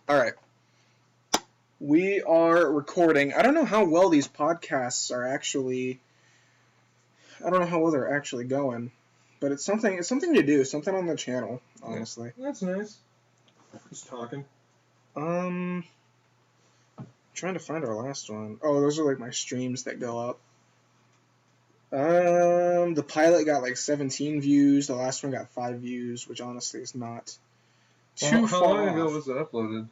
All right. We are recording. I don't know how well these podcasts are actually. I don't know how well they're actually going, but it's something. It's something to do. Something on the channel. Honestly, that's nice. Just talking. Trying to find our last one. Oh, those are like my streams that go up. The pilot got like 17 views. The last one got 5 views, which honestly is not too How far long ago off. was it uploaded?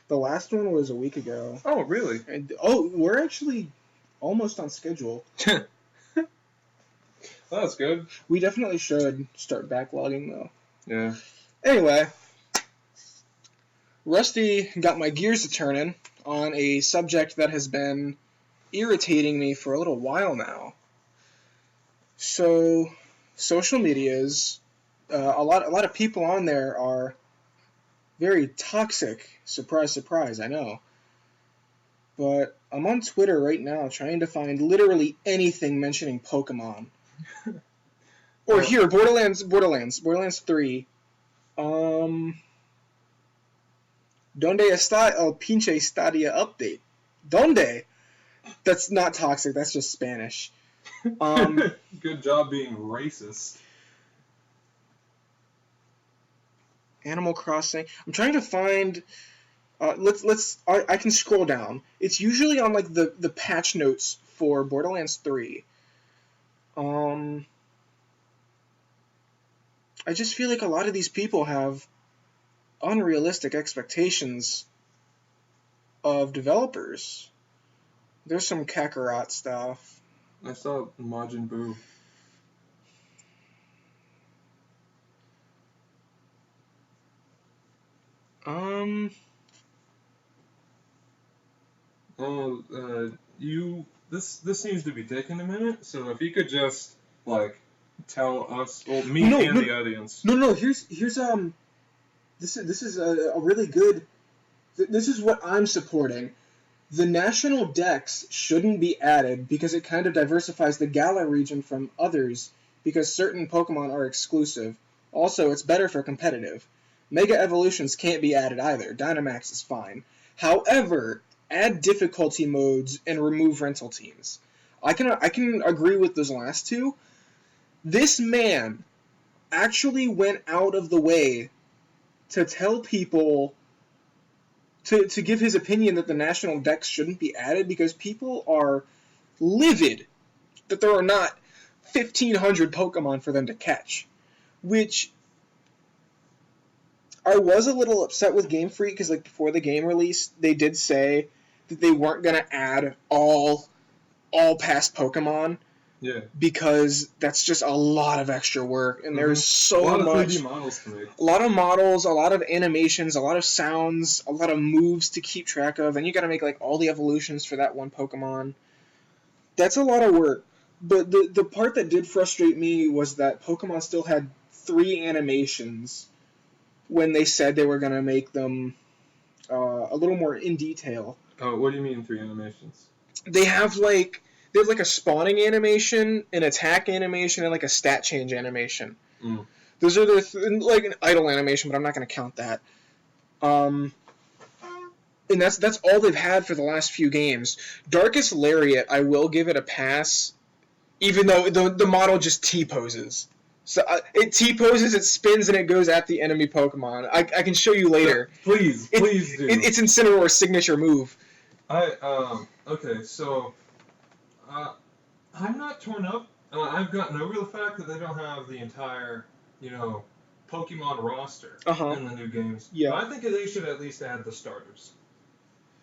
The last one was a week ago. Oh, really? And, we're actually almost on schedule. That's good. We definitely should start backlogging, though. Yeah. Anyway, Rusty got my gears a turning on a subject that has been irritating me for a little while now. So, social medias, a lot of people on there are very toxic. Surprise, surprise, I know. But I'm on Twitter right now trying to find literally anything mentioning Pokemon. Or here, Borderlands 3. Donde está el pinche Stadia update? Donde? That's not toxic, that's just Spanish. Good job being racist. Animal Crossing. I'm trying to find. I can scroll down. It's usually on like the patch notes for Borderlands 3. I just feel like a lot of these people have unrealistic expectations of developers. There's some Kakarot stuff. I saw Majin Buu. This seems to be taking a minute, so if you could just like tell us, well, me and the audience. No. Here's this is a really good. This is what I'm supporting. The national dex shouldn't be added because it kind of diversifies the Galar region from others because certain Pokemon are exclusive. Also, it's better for competitive. Mega Evolutions can't be added either. Dynamax is fine. However, add difficulty modes and remove rental teams. I can agree with those last two. This man actually went out of the way to tell people to give his opinion that the national dex shouldn't be added because people are livid that there are not 1,500 Pokemon for them to catch. Which I was a little upset with Game Freak because like before the game released, they did say that they weren't going to add all past Pokemon. Yeah. Because that's just a lot of extra work, and there's so much. A lot of 3D models to make. A lot of models, a lot of animations, a lot of sounds, a lot of moves to keep track of, and you gotta make like all the evolutions for that one Pokemon. That's a lot of work. But the part that did frustrate me was that Pokemon still had 3 animations when they said they were gonna make them a little more in detail. Oh, what do you mean 3 animations? They have like a spawning animation, an attack animation, and like a stat change animation. Mm. Those are like an idle animation, but I'm not going to count that. And that's all they've had for the last few games. Darkest Lariat, I will give it a pass, even though the model just T-poses. So it T-poses, it spins, and it goes at the enemy Pokemon. I can show you later. Please do. It's Incineroar's signature move. Okay, so I'm not torn up. I've gotten over the fact that they don't have the entire, Pokemon roster in the new games. Yeah. But I think they should at least add the starters.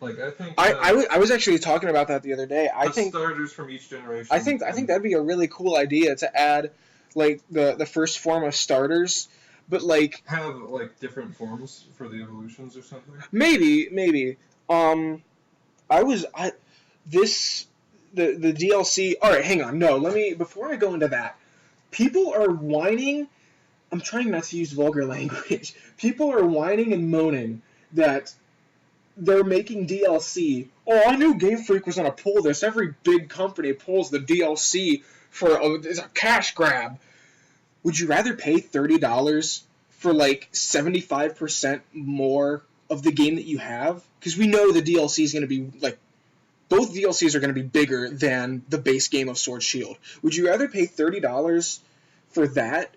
Like I think I was actually talking about that the other day. I think starters from each generation. I think that'd be a really cool idea to add like the first form of starters, but like have like different forms for the evolutions or something. Maybe. The DLC. All right, hang on. No, before I go into that. People are whining. I'm trying not to use vulgar language. People are whining and moaning that they're making DLC. Oh, I knew Game Freak was gonna pull this. Every big company pulls the DLC it's a cash grab. Would you rather pay $30 for like 75% more of the game that you have, because we know the DLC is going to be, like, both DLCs are going to be bigger than the base game of Sword Shield. Would you rather pay $30 for that,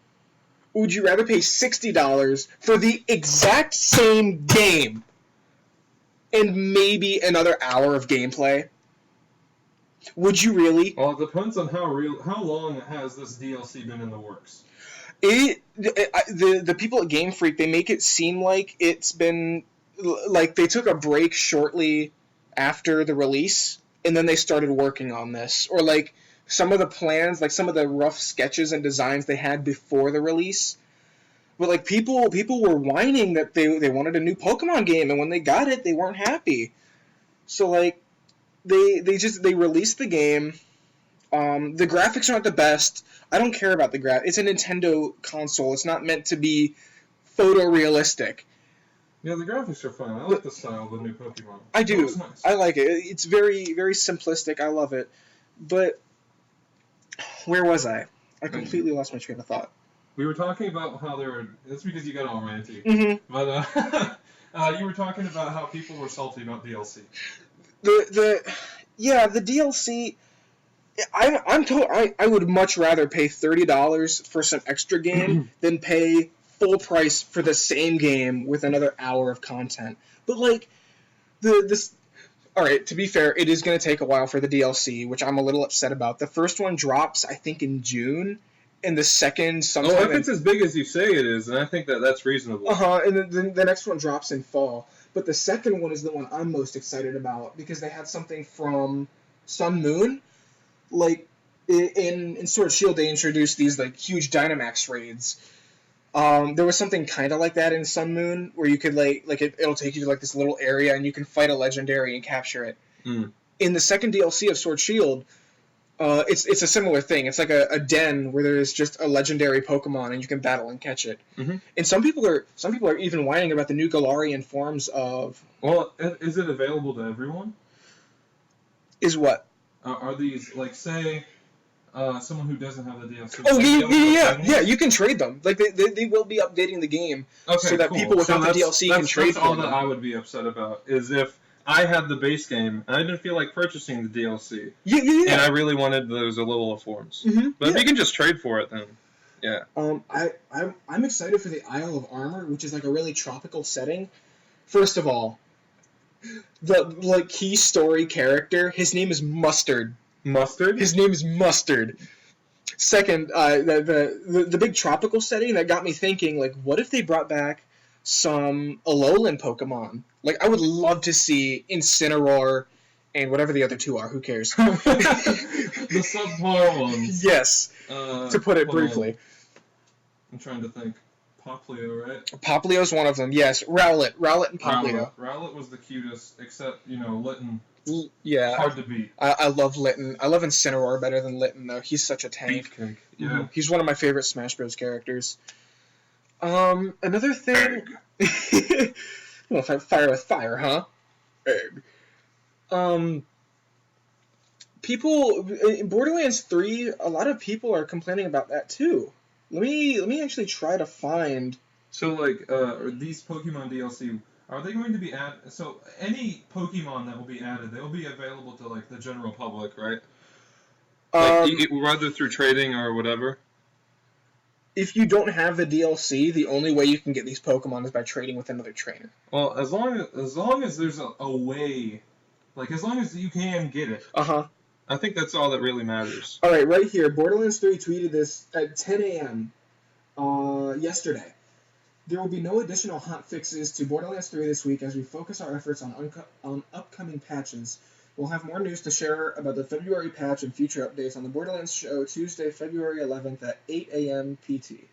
or would you rather pay $60 for the exact same game and maybe another hour of gameplay? Would you really? Well, it depends on how long has this DLC been in the works. The people at Game Freak, they make it seem like it's been, like, they took a break shortly after the release, and then they started working on this. Or, like, some of the plans, like, some of the rough sketches and designs they had before the release. But, like, people were whining that they wanted a new Pokemon game, and when they got it, they weren't happy. So, like, they released the game. The graphics aren't the best. I don't care about the graphics. It's a Nintendo console. It's not meant to be photorealistic. Yeah, the graphics are fine. I like the style of the new Pokemon. I do. It's nice. I like it. It's very, very simplistic. I love it. But where was I? I completely lost my train of thought. We were talking about how there were... That's because you got all ranty. Mm-hmm. But you were talking about how people were salty about DLC. The DLC... I would much rather pay $30 for some extra game than pay full price for the same game with another hour of content. But, like, alright, to be fair, it is going to take a while for the DLC, which I'm a little upset about. The first one drops, I think, in June, and the second sometime... Oh, if it's as big as you say it is, then I think that's reasonable. And then the next one drops in fall. But the second one is the one I'm most excited about, because they had something from Sun Moon. Like, in Sword Shield, they introduced these, like, huge Dynamax raids. There was something kind of like that in Sun Moon, where you could, it'll take you to, like, this little area, and you can fight a legendary and capture it. Mm. In the second DLC of Sword Shield, it's a similar thing. It's like a den where there's just a legendary Pokemon, and you can battle and catch it. Mm-hmm. And some people are even whining about the new Galarian forms of... Well, is it available to everyone? Is what? Are these, like, say, someone who doesn't have the DLC? Oh, yeah, you can trade them. Like, they will be updating the game so that people without the DLC can trade That's all them. that I would be upset about, is if I had the base game, and I didn't feel like purchasing the DLC, and I really wanted those Alola forms. Mm-hmm, but if you can just trade for it, then, yeah. I'm excited for the Isle of Armor, which is, like, a really tropical setting. First of all, the, like, key story character, his name is Mustard. Mustard? His name is Mustard. Second, the big tropical setting, that got me thinking, like, what if they brought back some Alolan Pokemon? Like, I would love to see Incineroar and whatever the other two are. Who cares? The subpar ones. Yes, to put it briefly. I'm trying to think. Popplio, right? Poplio's one of them, yes. Rowlet and Poplio. Rowlet was the cutest, except, Litten. Yeah. Hard to beat. I love Litten. I love Incineroar better than Litten, though. He's such a tank. Beefcake, yeah. Mm-hmm. He's one of my favorite Smash Bros. Characters. Another thing... Well, fire with fire, huh? Egg. People... In Borderlands 3, a lot of people are complaining about that, too. Let me actually try to find... So, like, these Pokemon DLC, are they going to be added... So, any Pokemon that will be added, they will be available to, like, the general public, right? Like, whether through trading or whatever? If you don't have the DLC, the only way you can get these Pokemon is by trading with another trainer. Well, as long as there's a way... Like, as long as you can get it. Uh-huh. I think that's all that really matters. All right, right here. Borderlands 3 tweeted this at 10 a.m. Yesterday. There will be no additional hot fixes to Borderlands 3 this week as we focus our efforts on upcoming patches. We'll have more news to share about the February patch and future updates on the Borderlands show Tuesday, February 11th at 8 a.m. PT.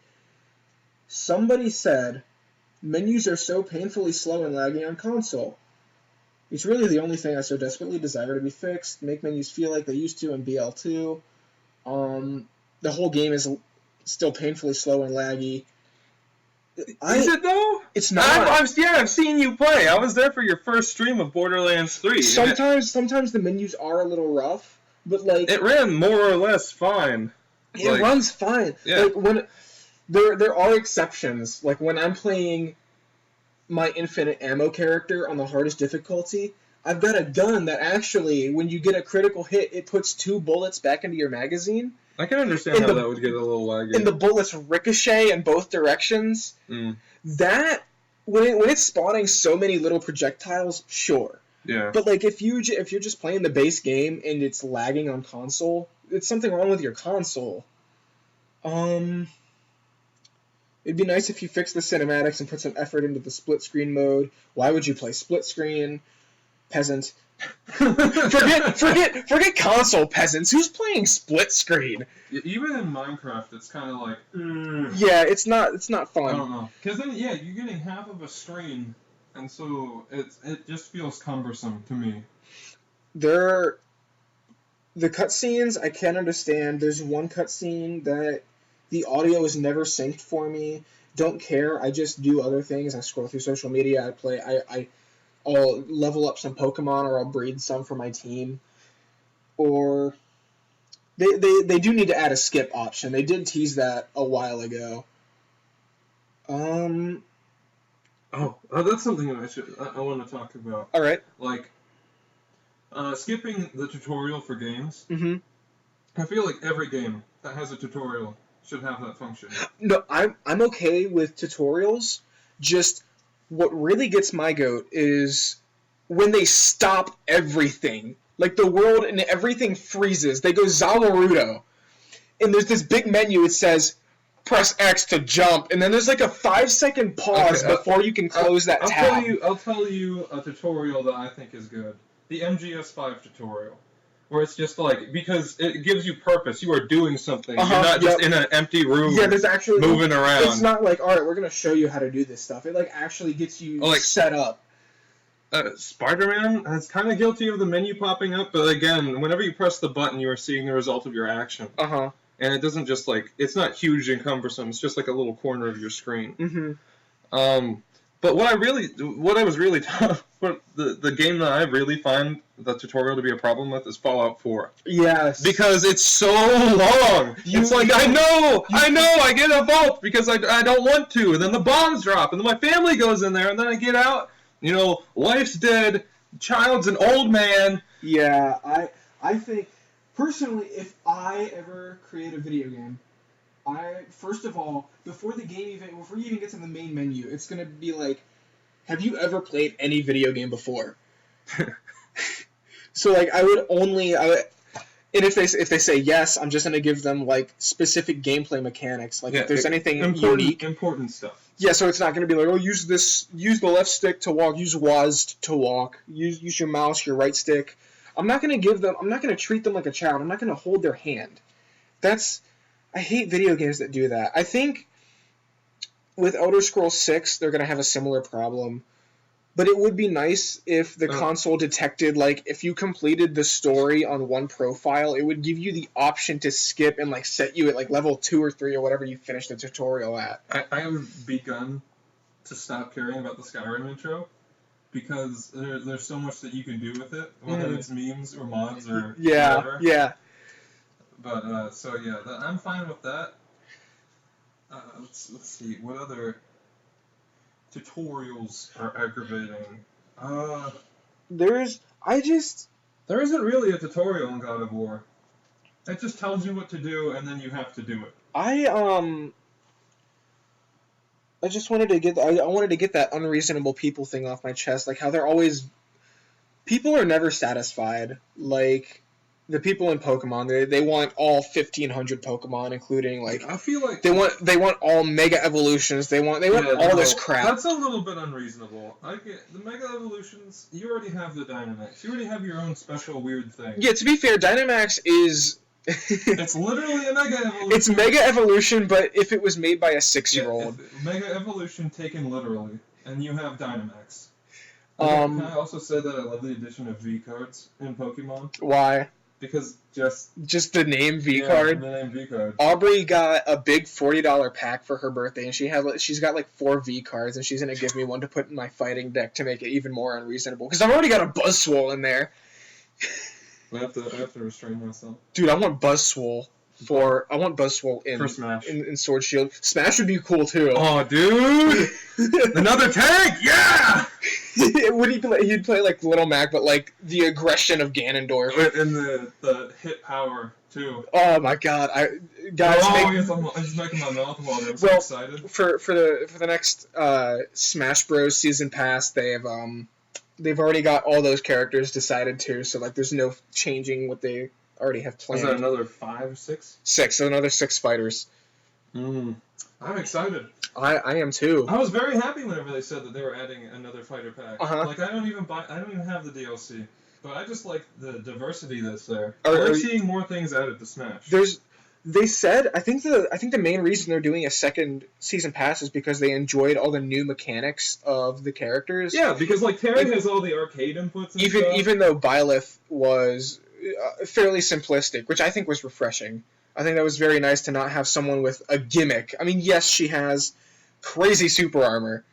Somebody said, menus are so painfully slow and laggy on console. It's really the only thing I so desperately desire to be fixed. Make menus feel like they used to in BL2. The whole game is still painfully slow and laggy. Is it though? It's not. I've seen you play. I was there for your first stream of Borderlands 3. Sometimes the menus are a little rough, but like it ran more or less fine. It runs fine. Yeah. Like when there are exceptions. Like when I'm playing my infinite ammo character on the hardest difficulty, I've got a gun that actually, when you get a critical hit, it puts 2 bullets back into your magazine. I can understand how that would get a little laggy. And the bullets ricochet in both directions. That, when it's spawning so many little projectiles, sure. Yeah. But like if you're just playing the base game and it's lagging on console, it's something wrong with your console. It'd be nice if you fixed the cinematics and put some effort into the split screen mode. Why would you play split screen? Peasant. forget console, peasants. Who's playing split screen? Even in Minecraft, it's kind of like. Yeah, it's not fun. I don't know, because then you're getting half of a screen, and so it just feels cumbersome to me. The cutscenes I can't understand. There's one cutscene that the audio is never synced for me. Don't care. I just do other things. I scroll through social media. I play. I'll level up some Pokemon, or I'll breed some for my team. Or they do need to add a skip option. They did tease that a while ago. Oh, that's something I want to talk about. All right. Like, skipping the tutorial for games. Mm-hmm. I feel like every game that has a tutorial should have that function. No, I'm okay with tutorials. Just what really gets my goat is when they stop everything. Like the world and everything freezes. They go Zawarudo. And there's this big menu. It says, press X to jump. And then there's like a 5-second pause before you can close that tab. I'll tell you a tutorial that I think is good. The MGS5 tutorial. Where it's just like, because it gives you purpose. You are doing something. You're not just in an empty room there's actually moving around. It's not like, alright, we're going to show you how to do this stuff. It like actually gets you set up. Spider-Man is kind of guilty of the menu popping up, but again, whenever you press the button, you are seeing the result of your action. Uh-huh. And it doesn't just like, it's not huge and cumbersome. It's just like a little corner of your screen. Mm-hmm. But what I was really the game that I really find the tutorial to be a problem with is Fallout 4. Yes. Because it's so long. It's like, I get a vault because I don't want to, and then the bombs drop, and then my family goes in there, and then I get out, wife's dead, child's an old man. Yeah, I think, personally, if I ever create a video game, first of all, before you even get to the main menu, it's going to be like, have you ever played any video game before? So, like, and if they say yes, I'm just going to give them, like, specific gameplay mechanics. Like, if there's anything unique. Important stuff. Yeah, so it's not going to be like, oh, use the left stick to walk, use WASD to walk, use your mouse, your right stick. I'm not going to treat them like a child. I'm not going to hold their hand. I hate video games that do that. I think with Elder Scrolls 6, they're going to have a similar problem. But it would be nice if the console detected, like, if you completed the story on one profile, it would give you the option to skip and, like, set you at, like, level 2 or 3 or whatever you finished the tutorial at. I have begun to stop caring about the Skyrim intro because there's so much that you can do with it, whether it's memes or mods or whatever. Yeah. But, I'm fine with that. Let's see, what other tutorials are aggravating? There isn't really a tutorial in God of War. It just tells you what to do, and then you have to do it. I just wanted to get that unreasonable people thing off my chest, like how people are never satisfied. Like the people in Pokemon, they want all 1,500 Pokemon, including like I feel like they want all Mega Evolutions. They want all this crap. That's a little bit unreasonable. I get the Mega Evolutions. You already have the Dynamax. You already have your own special weird thing. Yeah, to be fair, Dynamax is. It's literally a Mega Evolution. It's Mega Evolution, but if it was made by a 6-year-old. Mega Evolution taken literally, and you have Dynamax. Can I also say that I love the addition of V cards in Pokemon? Why? Because just the name V card. The name V card. Aubrey got a big $40 pack for her birthday, and she's got like 4 V cards, and she's gonna give me one to put in my fighting deck to make it even more unreasonable. Because I've already got a Buzzwole in there. I have to restrain myself. Dude, I want Buzzwole. I want Buzzwole in For Smash. in Sword Shield. Smash would be cool too. Oh, dude! Another tank! Yeah! Would he play? He'd play like Little Mac, but like the aggression of Ganondorf. And the hit power too. Oh my god! It's making my mouth water. I'm so excited. For the next Smash Bros. Season Pass, they've already got all those characters decided too. So like, there's no changing what they already have planned. Is that another 5 or 6? 6, so another 6 fighters. I'm excited. I am too. I was very happy whenever they said that they were adding another fighter pack. Uh-huh. Like I don't even have the DLC, but I just like the diversity that's there. I like seeing more things added to Smash. They said I think the main reason they're doing a second season pass is because they enjoyed all the new mechanics of the characters. Yeah, because like Terry has all the arcade inputs. And even though Byleth was fairly simplistic, which I think was refreshing. I think that was very nice to not have someone with a gimmick. I mean, yes, she has crazy super armor,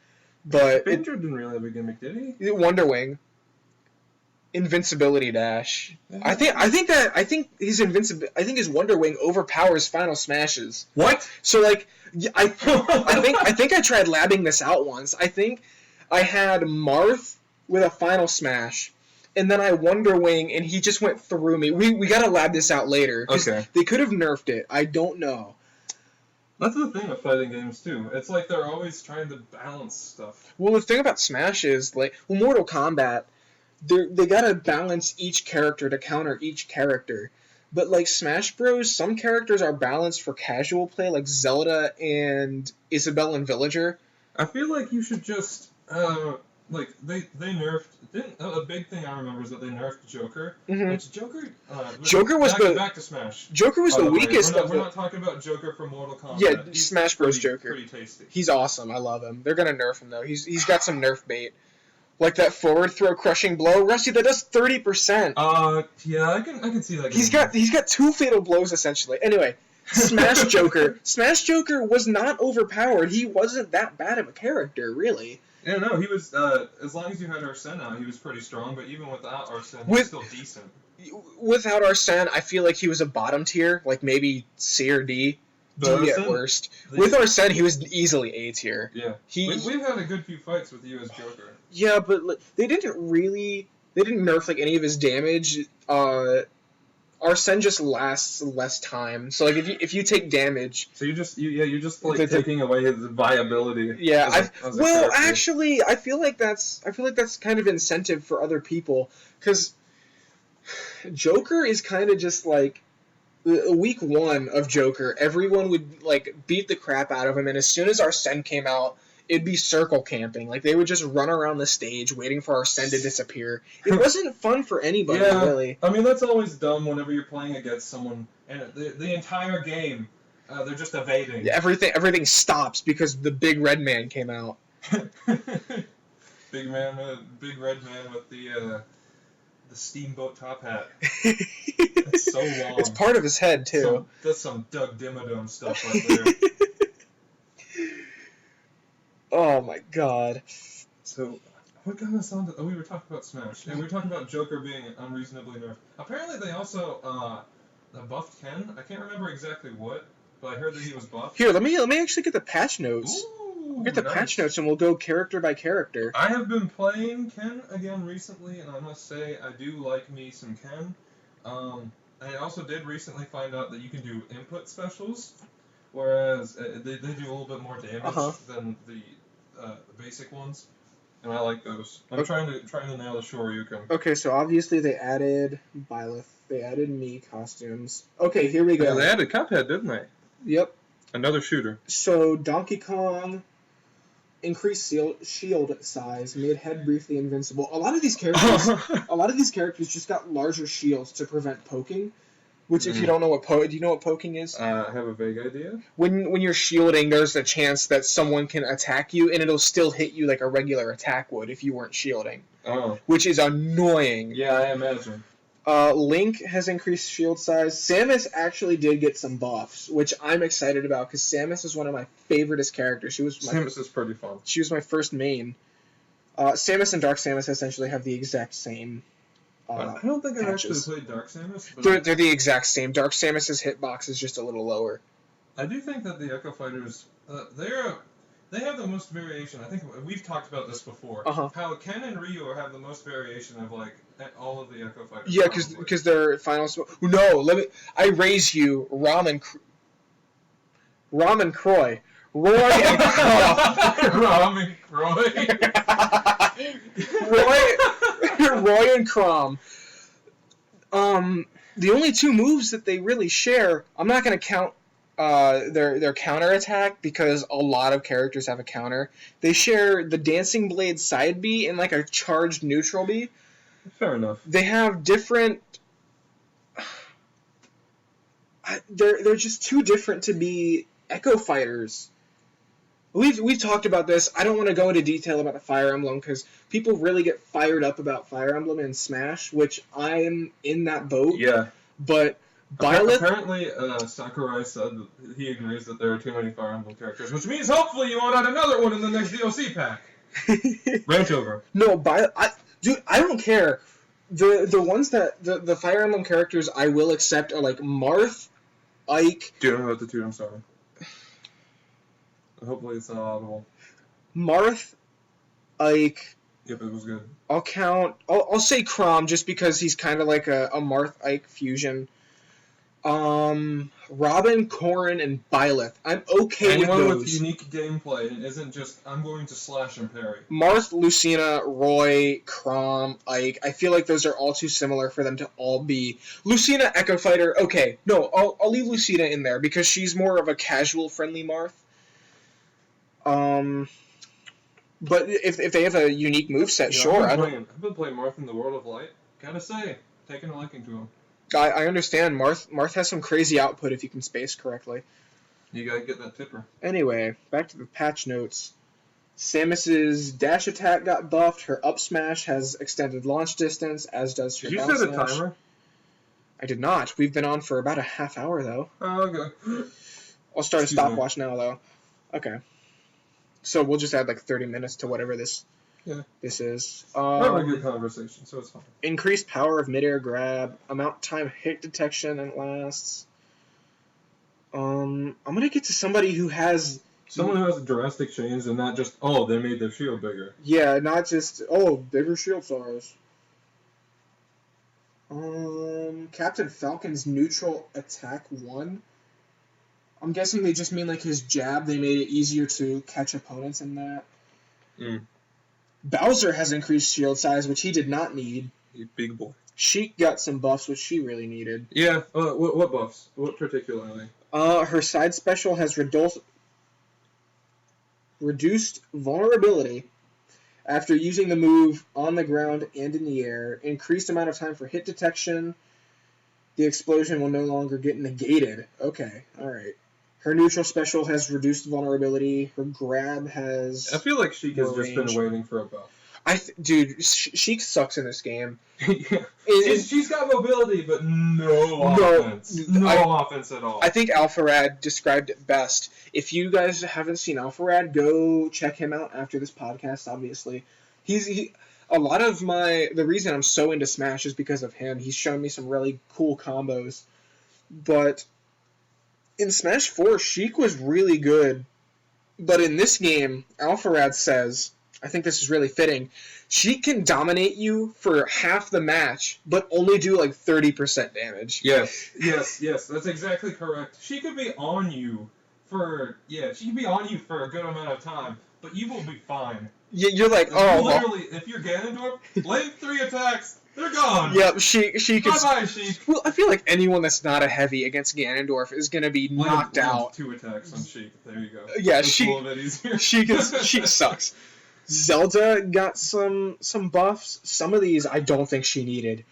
but Benjo didn't really have a gimmick, did he? Wonder Wing, invincibility dash. Yeah. I think his Wonder Wing overpowers Final Smashes. What? So like, I think I tried labbing this out once. I think I had Marth with a Final Smash. And then I Wonder Wing, and he just went through me. We gotta lab this out later. Okay. They could have nerfed it. I don't know. That's the thing with fighting games too. It's like they're always trying to balance stuff. Well, the thing about Smash is Mortal Kombat, they gotta balance each character to counter each character. But like Smash Bros, some characters are balanced for casual play, like Zelda and Isabelle and Villager. I feel like you should just like they nerfed. A big thing I remember is that they nerfed Joker. Mm-hmm. Which Joker. Joker was back to Smash. Joker was the weakest. We're not talking about Joker from Mortal Kombat. Yeah, He's Smash Bros. Joker. Pretty tasty. He's awesome. I love him. They're gonna nerf him though. He's got some nerf bait, like that forward throw crushing blow. Rusty, that does 30%. Yeah, I can see that. He's got 2 fatal blows essentially. Anyway, Smash Joker. Smash Joker was not overpowered. He wasn't that bad of a character, really. Yeah, no, he was, as long as you had Arsene out, he was pretty strong, but even without Arsene, he was still decent. Without Arsene, I feel like he was a bottom tier, like maybe C or D. D at worst. With Arsene, he was easily A tier. Yeah. We've had a good few fights with you as Joker. Yeah, but they didn't nerf like any of his damage. Arsene just lasts less time. So like if you take damage, so you're just like taking away his viability. Yeah, actually, I feel like that's kind of incentive for other people, because Joker is kind of just like week 1 of Joker. Everyone would like beat the crap out of him, and as soon as Arsene came out, it'd be circle camping. Like, they would just run around the stage waiting for Arsene to disappear. It wasn't fun for anybody, really. I mean, that's always dumb whenever you're playing against someone, and the entire game, they're just evading. Yeah, everything stops because the big red man came out. Big red man with the steamboat top hat. It's so long. It's part of his head, too. That's some Doug Dimmadome stuff right there. Oh my god. So, what got us on to... Oh, we were talking about Smash. And we were talking about Joker being unreasonably nerfed. Apparently they also buffed Ken. I can't remember exactly what, but I heard that he was buffed. Here, let me actually get the patch notes. Ooh, get the patch notes and we'll go character by character. I have been playing Ken again recently, and I must say I do like me some Ken. I also did recently find out that you can do input specials, whereas they do a little bit more damage than the basic ones, and I like those. I'm trying to nail the Shoryuken. Okay, so obviously they added Byleth, they added Mii costumes. Okay, here we go. Yeah, they added Cuphead, didn't they? Yep. Another shooter. So Donkey Kong increased shield size, made head briefly invincible. A lot of these characters just got larger shields to prevent poking. Which, if you don't know what do you know what poking is? I have a vague idea. When you're shielding, there's a chance that someone can attack you, and it'll still hit you like a regular attack would if you weren't shielding. Oh. Which is annoying. Yeah, I imagine. Link has increased shield size. Samus actually did get some buffs, which I'm excited about, because Samus is one of my favoriteest characters. Samus is pretty fun. She was my first main. Samus and Dark Samus essentially have the exact same I don't think I've actually patches. played Dark Samus. But They're the exact same. Dark Samus's hitbox is just a little lower. I do think that the Echo Fighters, they have the most variation. I think we've talked about this before. How Ken and Ryu have the most variation of like all of the Echo Fighters. Yeah, because they're final. No, I raise you, Ramen Croy. Roy and Ramen Croy. Roy and Crom. The only two moves that they really share, I'm not going to count their counter attack because a lot of characters have a counter. They share the Dancing Blade side B and like a charged neutral B. Fair enough. They have different. They're just too different to be Echo Fighters. We've talked about this. I don't want to go into detail about the Fire Emblem because people really get fired up about Fire Emblem and Smash, which I'm in that boat. Yeah. But Byleth... Apparently, Sakurai said that he agrees that there are too many Fire Emblem characters, which means hopefully you won't add another one in the next DLC pack. Rant over. No, dude, I don't care. The ones that the Fire Emblem characters I will accept are like Marth, Ike. Do you know about the two? I'm sorry. Hopefully it's not audible. Marth, Ike. Yep, it was good. I'll say Crom just because he's kind of like a Marth Ike fusion. Robin, Corrin, and Byleth. I'm okay with those. Anyone with unique gameplay and isn't just, I'm going to slash and parry. Marth, Lucina, Roy, Crom, Ike. I feel like those are all too similar for them to all be. Lucina, Echo Fighter. Okay, no, I'll leave Lucina in there because she's more of a casual, friendly Marth. But if they have a unique moveset, sure. I've been playing Marth in the World of Light. Gotta say, taking a liking to him. I understand. Marth has some crazy output if you can space correctly. You gotta get that tipper. Anyway, back to the patch notes. Samus's dash attack got buffed. Her up smash has extended launch distance, as does her down smash. Did you set a timer? I did not. We've been on for about a half hour, though. Oh, okay. I'll start a stopwatch now, though. Okay. So we'll just add like 30 minutes to whatever this is. We're having a good conversation, so it's fine. Increased power of midair grab, amount time hit detection, and it lasts. I'm gonna get to somebody who has someone who has a drastic change and not just they made their shield bigger. Yeah, not just bigger shield size. Captain Falcon's neutral attack 1. I'm guessing they just mean like his jab. They made it easier to catch opponents in that. Bowser has increased shield size, which he did not need. You big boy. Sheik got some buffs, which she really needed. Yeah. What buffs? What particularly? Her side special has reduced vulnerability after using the move on the ground and in the air. Increased amount of time for hit detection. The explosion will no longer get negated. Okay, alright. Her neutral special has reduced vulnerability. Her grab has... I feel like Sheik has just been waiting for a buff. Dude, Sheik sucks in this game. Yeah. She's got mobility, but no offense. No offense at all. I think Alpharad described it best. If you guys haven't seen Alpharad, go check him out after this podcast, obviously. A lot of the reason I'm so into Smash is because of him. He's shown me some really cool combos. But in Smash 4, Sheik was really good. But in this game, Alpharad says, I think this is really fitting, Sheik can dominate you for half the match, but only do like 30% damage. Yes, that's exactly correct. She could be on you for a good amount of time, but you will be fine. You're like, literally, if you're Ganondorf, blade 3 attacks, they're gone. Yep, Sheik is... Bye-bye, Sheik. Well, I feel like anyone that's not a heavy against Ganondorf is going to be knocked out. 2 attacks on Sheik. There you go. Yeah, Sheik sucks. Zelda got some buffs. Some of these I don't think she needed.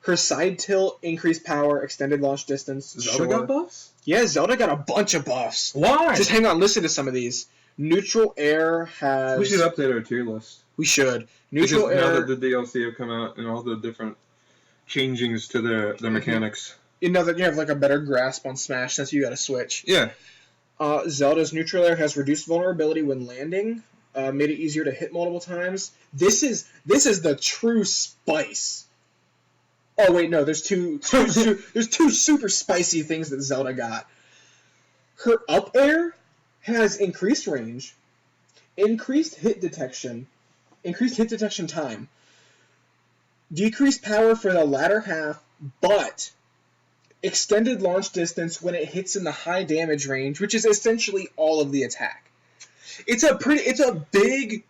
Her side tilt, increased power, extended launch distance. Zelda got buffs? Yeah, Zelda got a bunch of buffs. Why? Just hang on, listen to some of these. Neutral air has... We should update our tier list. We should. Neutral air... Now that the DLC have come out and all the different changings to their mechanics. You know that you have like a better grasp on Smash since you got a Switch. Yeah. Zelda's neutral air has reduced vulnerability when landing. Made it easier to hit multiple times. This is the true spice Oh wait, no. There's two super spicy things that Zelda got. Her up air has increased range, increased hit detection time, decreased power for the latter half, but extended launch distance when it hits in the high damage range, which is essentially all of the attack. It's a big,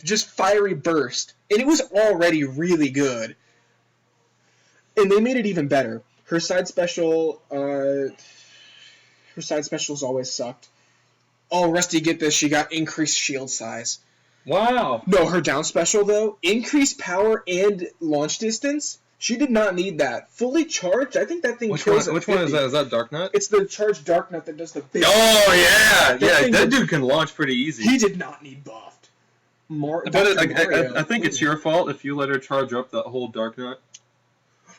just fiery burst, and it was already really good. And they made it even better. Her side specials always sucked. Oh, Rusty, get this. She got increased shield size. Wow. No, her down special, though, increased power and launch distance. She did not need that. Fully charged, I think that thing kills at 50. Which one is that? Is that Dark Nut? It's the charged Dark Nut that does the big... Oh, yeah! That dude can launch pretty easy. He did not need buffed. But I think it's your fault if you let her charge up that whole Dark Nut.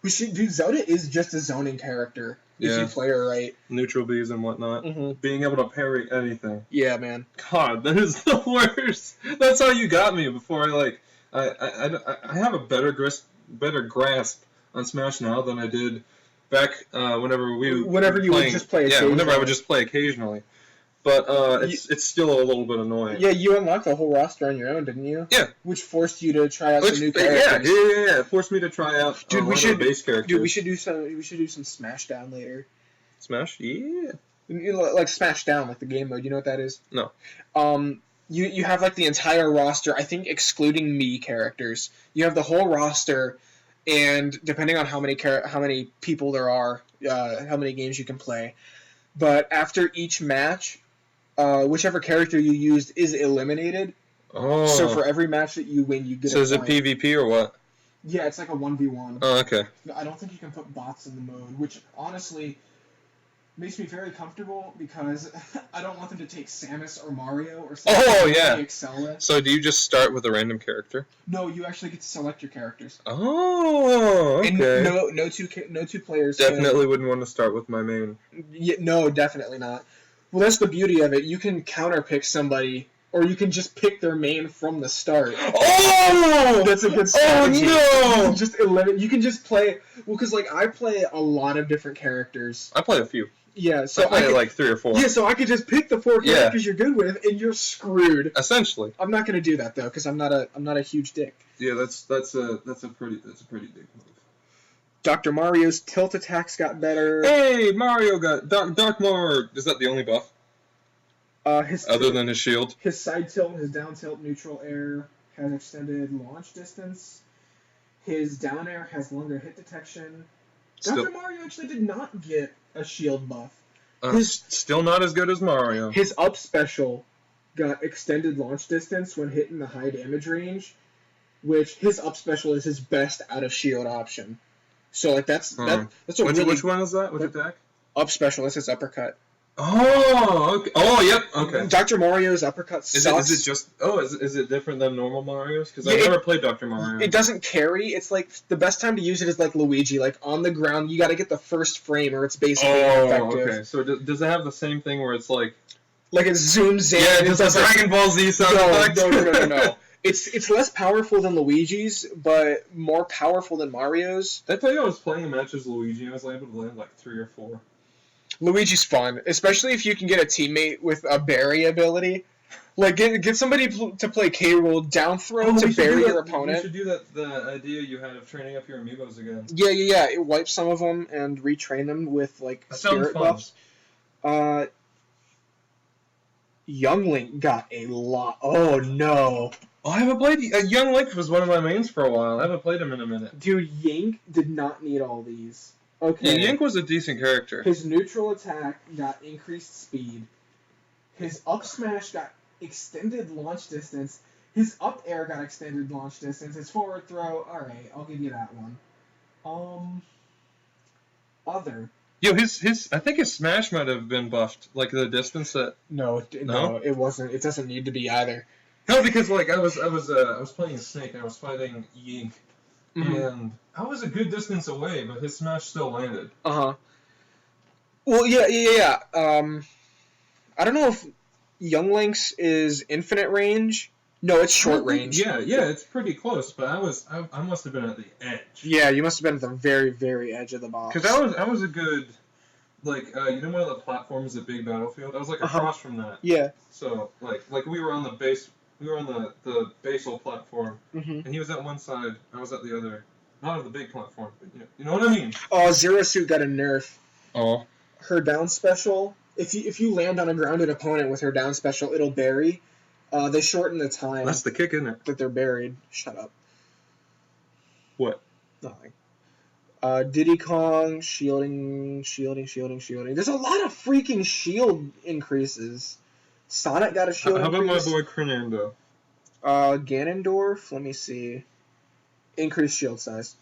Dude, Zelda is just a zoning character if you play her right. Neutral Bs and whatnot. Mm-hmm. Being able to parry anything. Yeah, man. God, that is the worst. That's how you got me before I have a better grasp on Smash now than I did back whenever you would just play occasionally. Yeah, whenever I would just play occasionally. But it's still a little bit annoying. Yeah, you unlocked the whole roster on your own, didn't you? Yeah. Which forced you to try out some new characters. Yeah. It forced me to try out one of the base characters. Dude, we should do some Smash Down later. Smash? Yeah. Like Smash Down, like the game mode. You know what that is? No. You have like the entire roster, I think excluding Mii characters. You have the whole roster, and depending on how many people there are, how many games you can play. But after each match, whichever character you used is eliminated. Oh. So for every match that you win, you get a point. So is it PvP or what? Yeah, it's like a 1v1. Oh, okay. I don't think you can put bots in the mode, which honestly makes me very comfortable because I don't want them to take Samus or Mario or something. Oh, yeah. Excel with. So do you just start with a random character? No, you actually get to select your characters. Oh, okay. And no two players. Definitely wouldn't want to start with my main. Yeah, no, definitely not. Well, that's the beauty of it. You can counterpick somebody, or you can just pick their main from the start. Oh! That's a good strategy. Oh, no! You can just play... Well, because, like, I play a lot of different characters. I play a few. Yeah, so I play like 3 or 4. Yeah, so I could just pick the 4 characters you're good with, and you're screwed. Essentially. I'm not going to do that, though, because I'm not a huge dick. Yeah, that's a pretty dick move. Dr. Mario's tilt attacks got better. Hey, Mario got Dark Mario. Is that the only buff? Other than his shield? His side tilt, his down tilt, neutral air has extended launch distance. His down air has longer hit detection. Dr. Mario actually did not get a shield buff. Still not as good as Mario. His up special got extended launch distance when hitting the high damage range, which his up special is his best out of shield option. So like that's a which one is that? Which attack? Up special. That's his uppercut. Oh, okay. Oh, yep. Okay. Dr. Mario's uppercut sucks. Is it just? Oh, is it different than normal Mario's? Because I've never played Dr. Mario. It doesn't carry. It's like the best time to use it is like Luigi. Like on the ground, you got to get the first frame, or it's basically ineffective. Okay. So does it have the same thing where it's like it zooms in? Yeah, does Dragon Ball Z sound effect? No. It's less powerful than Luigi's, but more powerful than Mario's. Did I tell you I was playing a match as Luigi and I was able to land like 3 or 4? Luigi's fun, especially if you can get a teammate with a berry ability. Like, get somebody to play K-Rool down throw to bury your opponent. You should do that. The idea you had of training up your amiibos again. Yeah. It wipes some of them and retrain them with, like, spirit buffs. Young Link got a lot. Oh, no. Oh, I haven't played... Young Link was one of my mains for a while. I haven't played him in a minute. Dude, Yink did not need all these. Okay. Yeah, Yink was a decent character. His neutral attack got increased speed. His up smash got extended launch distance. His up air got extended launch distance. His forward throw, alright, I'll give you that one. Other. Yo, I think his smash might have been buffed, like the distance that. No, it wasn't. It doesn't need to be either. No, because like I was playing Snake and I was fighting Yink, and I was a good distance away, but his smash still landed. Well, yeah. I don't know if Young Link's is infinite range No, it's short range. Yeah, it's pretty close, but I must have been at the edge. Yeah, you must have been at the very, very edge of the box. Because I was a good, like, you know, one of the platforms at Big Battlefield. I was like across from that. Yeah. So like we were on the base. We were on the basal platform, and he was at one side. I was at the other. Not on the big platform, but you know what I mean. Oh, Zero Suit got a nerf. Oh. Her down special. If you land on a grounded opponent with her down special, it'll bury. They shorten the time. That's the kick, isn't it? That they're buried. Shut up. What? Nothing. Diddy Kong, shielding. There's a lot of freaking shield increases. Sonic got a shield How about increase. my boy Crenando? Ganondorf, let me see. Increased shield size.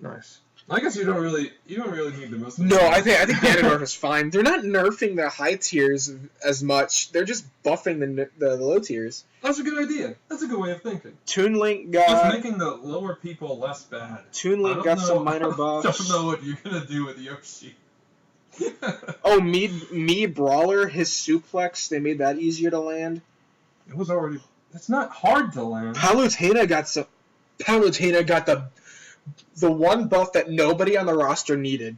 Nice. I guess you don't really need the most. No, I think Ganondorf is fine. They're not nerfing the high tiers as much. They're just buffing the low tiers. That's a good idea. That's a good way of thinking. Toon Link got just making the lower people less bad. Toon Link got some minor buffs. I don't know what you're gonna do with Yoshi. Oh, me Brawler, his suplex, they made that easier to land. It was already. It's not hard to land. Palutena got the one buff that nobody on the roster needed.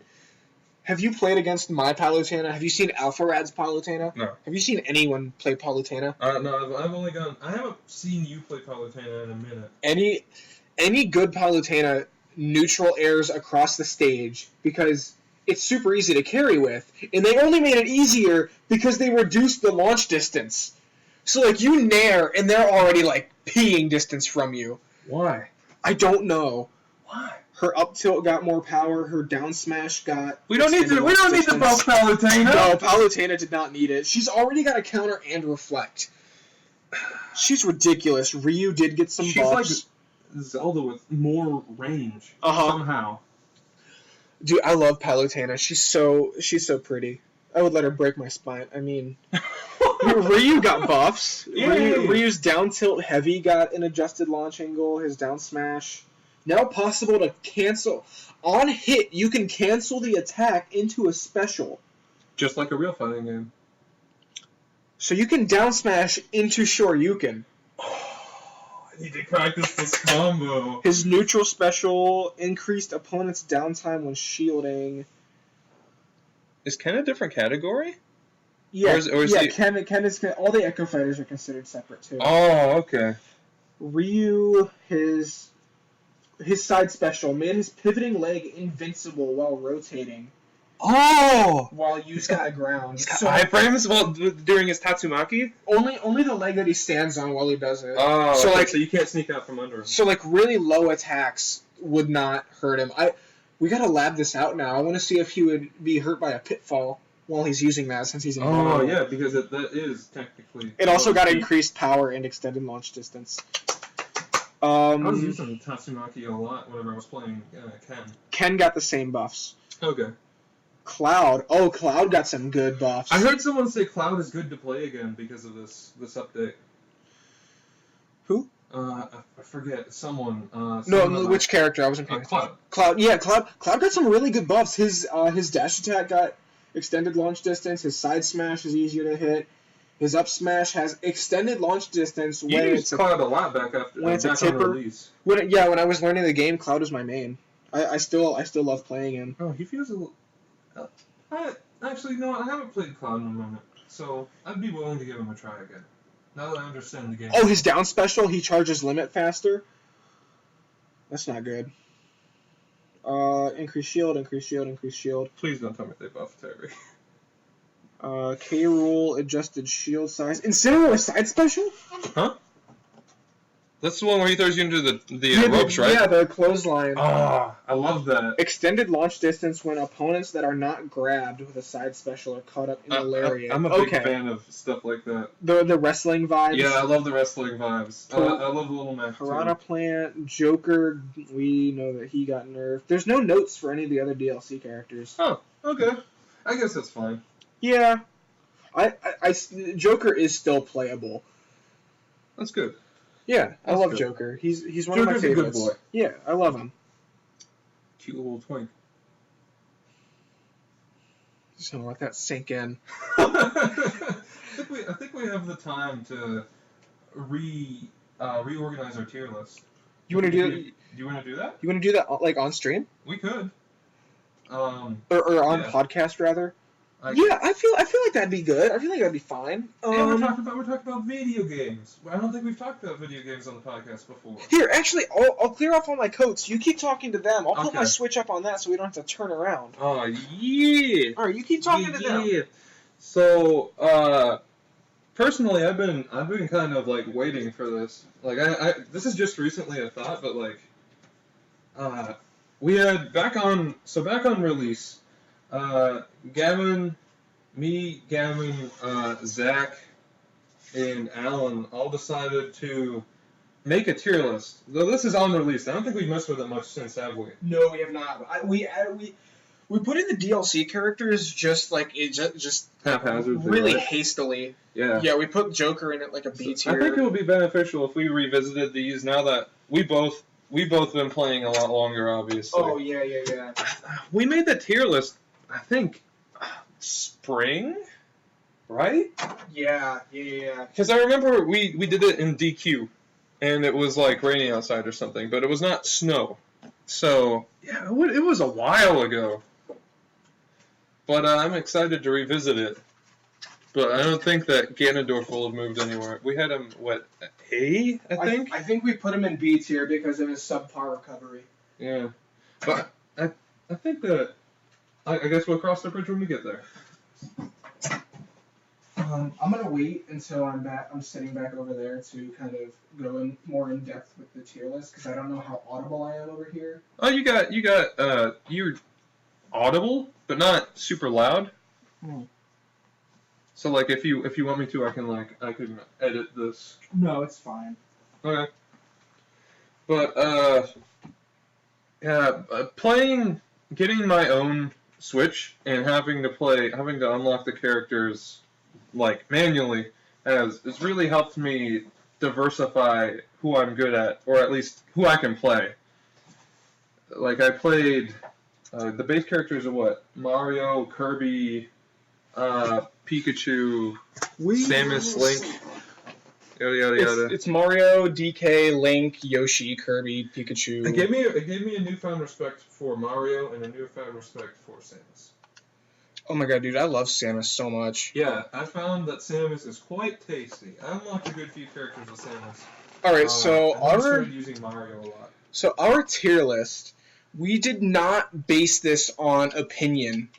Have you played against my Palutena? Have you seen Alpha Rad's Palutena? No. Have you seen anyone play Palutena? No, I've only gone. I haven't seen you play Palutena in a minute. Any good Palutena neutral airs across the stage because it's super easy to carry with, and they only made it easier because they reduced the launch distance. So like you nair and they're already like peeing distance from you. Why? I don't know. Why? Her up tilt got more power. Her down smash got. We don't need to buff Palutena. No, Palutena did not need it. She's already got a counter and reflect. She's ridiculous. Ryu did get some buffs. She's like Zelda with more range somehow. Dude, I love Palutena. She's so pretty. I would let her break my spine. I mean, Ryu got buffs. Ryu's down tilt heavy got an adjusted launch angle. His down smash. Now possible to cancel. On hit, you can cancel the attack into a special. Just like a real fighting game. So you can down smash into Shoryuken. I need to practice this combo. His neutral special increased opponent's downtime when shielding. Is Ken a different category? Yeah, he... Ken is all the Echo Fighters are considered separate too. Oh, okay. Ryu, his side special made his pivoting leg invincible while rotating. Oh! While using the ground. He's got iframes during his Tatsumaki? Only the leg that he stands on while he does it. Oh, so you can't sneak out from under him. So like really low attacks would not hurt him. We gotta lab this out now. I want to see if he would be hurt by a pitfall while he's using that since he's in. Oh yeah, because that is technically. It also got increased power and extended launch distance. I was using Tatsumaki a lot whenever I was playing Ken. Ken got the same buffs. Okay. Cloud got some good buffs. I heard someone say Cloud is good to play again because of this update. Who? I forget. Someone. No, which character? I wasn't paying attention. Cloud. Yeah, Cloud got some really good buffs. His dash attack got extended launch distance. His side smash is easier to hit. His up smash has extended launch distance. You used Cloud a lot back after when it's a tipper. Release. When I was learning the game, Cloud was my main. I still love playing him. Oh, he feels a little. Actually, no, I haven't played Cloud in a moment, so I'd be willing to give him a try again. Now that I understand the game. Oh, his down special, he charges limit faster. That's not good. Increase shield. Please don't tell me they buffed Terry. K. Rool adjusted shield size. Incineroar side special? Huh? That's the one where he throws you into the ropes, right? Yeah, the clothesline. Oh, I love that. Extended launch distance when opponents that are not grabbed with a side special are caught up in the lariat. I'm a big fan of stuff like that. The wrestling vibes. Yeah, I love the wrestling vibes. I love Little Mac Piranha Plant, Joker, we know that he got nerfed. There's no notes for any of the other DLC characters. Oh, okay. I guess that's fine. Yeah. Joker is still playable. That's good. Yeah, I love Joker. He's one of my favorites. A good boy. Yeah, I love him. Cute little twink. Just gonna let that sink in. I think we have the time to reorganize our tier list. You want to do? Do you want to do that? You want to do that like on stream? We could. Or on podcast rather. I feel like that'd be good. I feel like that'd be fine. And we're talking about video games. I don't think we've talked about video games on the podcast before. Here, actually, I'll clear off all my coats. You keep talking to them. I'll put my Switch up on that so we don't have to turn around. Oh yeah. All right, you keep talking to them. Yeah. So, personally, I've been kind of like waiting for this. Like, this is just recently a thought, but like, we had back on release. Gavin, Zach, and Alan all decided to make a tier list. Though this is unreleased, I don't think we've messed with it much since, have we? No, we have not. We put in the DLC characters just haphazardly, really right? hastily. Yeah. Yeah, we put Joker in it like a B tier. I think it would be beneficial if we revisited these now that we both been playing a lot longer, obviously. Oh yeah. We made the tier list, I think, spring, right? Yeah. Because I remember we did it in DQ, and it was like raining outside or something, but it was not snow. So yeah, it was a while ago. But I'm excited to revisit it. But I don't think that Ganondorf will have moved anywhere. We had him, what, A, I think? I think we put him in B tier because of his subpar recovery. Yeah. But I think that... I guess we'll cross the bridge when we get there. I'm going to wait until I'm sitting back over there to kind of go in more in depth with the tier list because I don't know how audible I am over here. Oh, you're audible, but not super loud. So like if you want me to, I can edit this. No, it's fine. Okay. But getting my own Switch and having to unlock the characters like manually has really helped me diversify who I'm good at, or at least who I can play. Like I played the base characters are what? Mario, Kirby, Pikachu, Samus, Link, yada yada yada. It's Mario, DK, Link, Yoshi, Kirby, Pikachu. It gave me a newfound respect for Mario and a newfound respect for Samus. Oh my god, dude, I love Samus so much. Yeah, I found that Samus is quite tasty. I unlocked a good few characters with Samus. Alright, so I started using Mario a lot. So our tier list, we did not base this on opinion,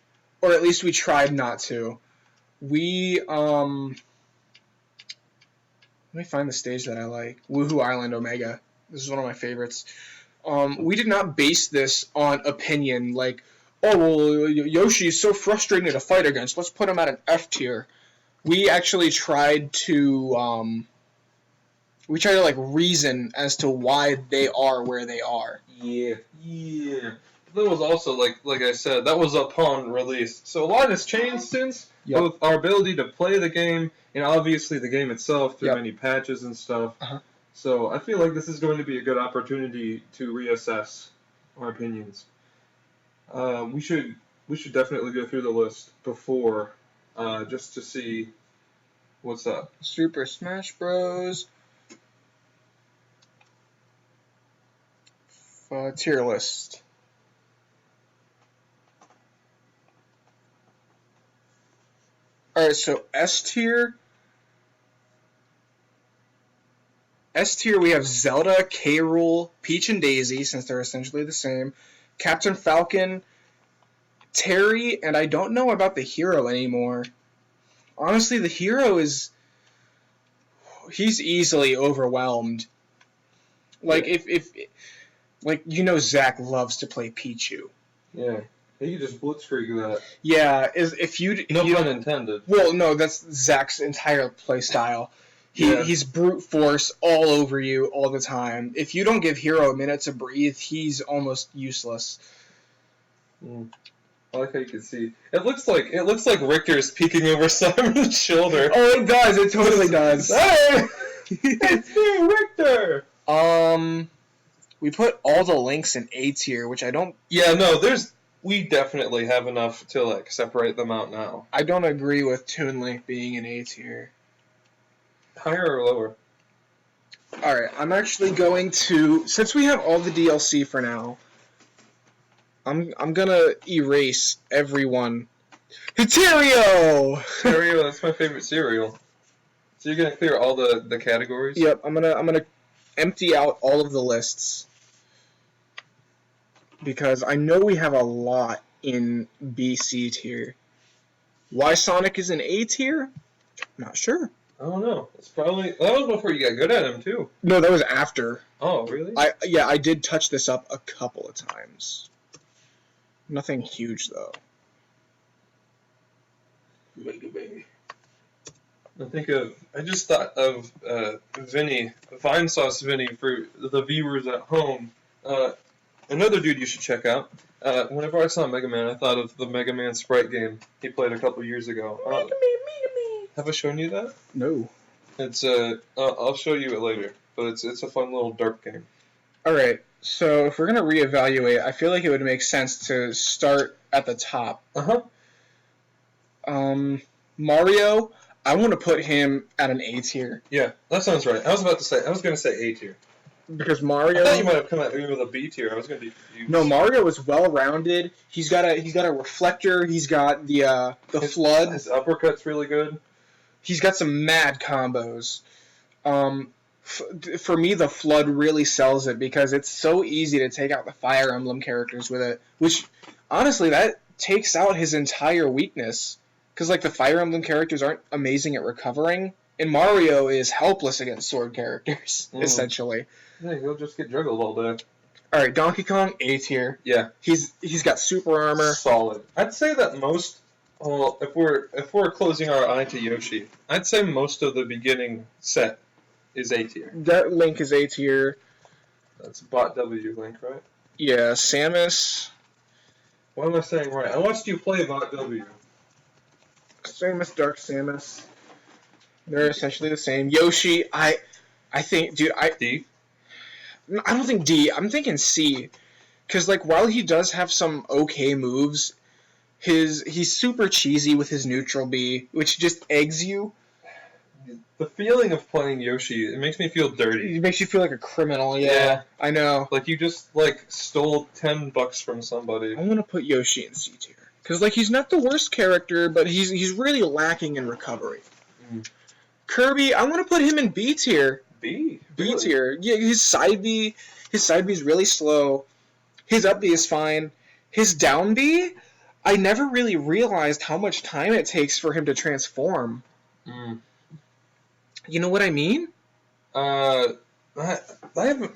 or at least we tried not to. We, let me find the stage that I like. Woohoo Island Omega. This is one of my favorites. We did not base this on opinion, like, oh, well, Yoshi is so frustrating to fight against. Let's put him at an F tier. We actually tried to, like, reason as to why they are where they are. Yeah. That was also, like I said, that was upon release. So a lot has changed since. Yep. Both our ability to play the game and obviously the game itself through many patches and stuff. Uh-huh. So I feel like this is going to be a good opportunity to reassess our opinions. We should definitely go through the list before, just to see what's up. Super Smash Bros. Tier list. Alright, so S tier. We have Zelda, K. Rool, Peach and Daisy, since they're essentially the same. Captain Falcon, Terry, and I don't know about the hero anymore. Honestly, the hero he's easily overwhelmed. Like, Zach loves to play Pichu. Yeah. He could just blitzkrieg that. Yeah, No pun intended. Well, no, that's Zach's entire play style. He's brute force all over you all the time. If you don't give Hero a minute to breathe, he's almost useless. I like how you can see. It looks like Richter's peeking over Simon's shoulder. Oh, it does. It totally does. Hey, it's me, Richter. We put all the links in A tier, which I don't. Yeah, no, we definitely have enough to separate them out now. I don't agree with Toon Link being in A tier. Higher or lower? Alright, I'm actually going to, since we have all the DLC for now, I'm gonna erase everyone. Ontario! Cereal, that's my favorite cereal. So you're gonna clear all the categories? Yep, I'm gonna empty out all of the lists. Because I know we have a lot in BC tier. Why Sonic is in A tier? Not sure. I don't know. It's probably that was before you got good at him too. No, that was after. Oh, really? I did touch this up a couple of times. Nothing huge though. I just thought of Vinny, Vine Sauce Vinny, for the viewers at home. Another dude you should check out. Whenever I saw Mega Man, I thought of the Mega Man Sprite game he played a couple years ago. Mega Man. Have I shown you that? No. It's I'll show you it later, but it's a fun little derp game. All right. So if we're gonna reevaluate, I feel like it would make sense to start at the top. Mario, I want to put him at an A tier. Yeah, that sounds right. I was gonna say A tier. Because Mario, I thought you might have come at me with a B tier. I was gonna be confused. No, Mario is well rounded. He's got a reflector. He's got the flood. His uppercut's really good. He's got some mad combos. For me, the flood really sells it because it's so easy to take out the Fire Emblem characters with it. Which, honestly, that takes out his entire weakness. Because like the Fire Emblem characters aren't amazing at recovering, and Mario is helpless against sword characters essentially. Yeah, he'll just get juggled all day. All right, Donkey Kong A tier. Yeah, he's got super armor. Solid. I'd say that most. Well, if we're closing our eye to Yoshi, I'd say most of the beginning set is A tier. That Link is A tier. That's bot W Link, right? Yeah, Samus. What am I saying right? I watched you play bot W. Samus, Dark Samus. They're essentially the same. Yoshi, I think, dude, D? I don't think D. I'm thinking C. Because, like, while he does have some okay moves, he's super cheesy with his neutral B, which just eggs you. The feeling of playing Yoshi, it makes me feel dirty. It makes you feel like a criminal, yeah. I know. Like you just, stole $10 from somebody. I'm going to put Yoshi in C tier. Because, like, he's not the worst character, but he's really lacking in recovery. Mm. Kirby, I want to put him in B tier. B? B Really? tier. Yeah, his side B is really slow. His up B is fine. His down B, I never really realized how much time it takes for him to transform. Mm. You know what I mean? I haven't.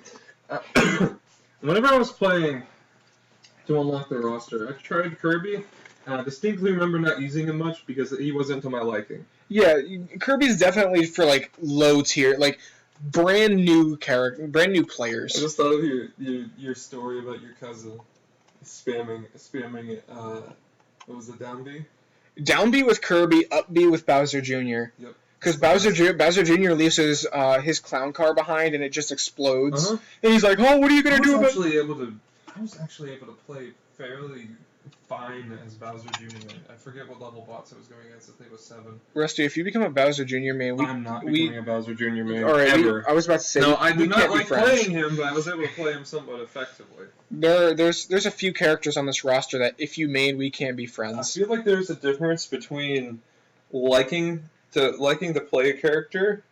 Whenever I was playing to unlock the roster, I tried Kirby. I distinctly remember not using him much because he wasn't to my liking. Yeah, Kirby's definitely for like low tier, like brand new players. I just thought of your story about your cousin spamming it. What was it, down B? Down B with Kirby, up B with Bowser Jr. Yep. Because Bowser Jr. leaves his clown car behind and it just explodes. Uh-huh. And he's like, "Oh, what are you gonna do about?" I was actually able to play fairly fine as Bowser Jr. I forget what level bots I was going against. I think it was 7. Rusty, if you become a Bowser Jr. man, I'm not becoming a Bowser Jr. man. All right, ever. I was about to say. No, I do not can't like be friends. playing him, but I was able to play him somewhat effectively. There's a few characters on this roster that if you main, we can't be I friends. feel like there's a difference between liking to play a character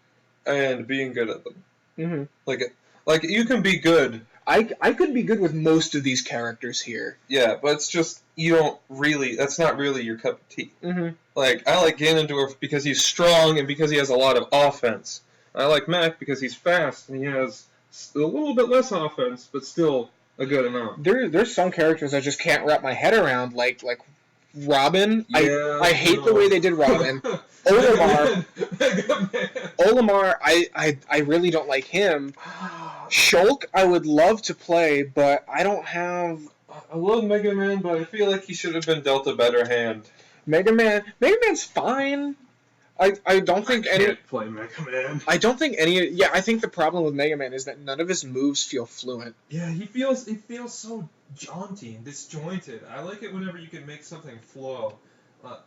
and being good at them. Mm-hmm. Like you can be good. I could be good with most of these characters here. Yeah, but it's just that's not really your cup of tea. Mm-hmm. Like, I like Ganondorf because he's strong and because he has a lot of offense. I like Mac because he's fast and he has a little bit less offense, but still a good amount. There's some characters I just can't wrap my head around, like Robin. Yeah, I hate the way they did Robin. Olimar, I really don't like him. Shulk, I would love to play, but I don't have... I love Mega Man, but I feel like he should have been dealt a better hand. Mega Man's fine. I don't think I can't play Mega Man. I don't think any... Yeah, I think the problem with Mega Man is that none of his moves feel fluent. Yeah, he feels so jaunty and disjointed. I like it whenever you can make something flow.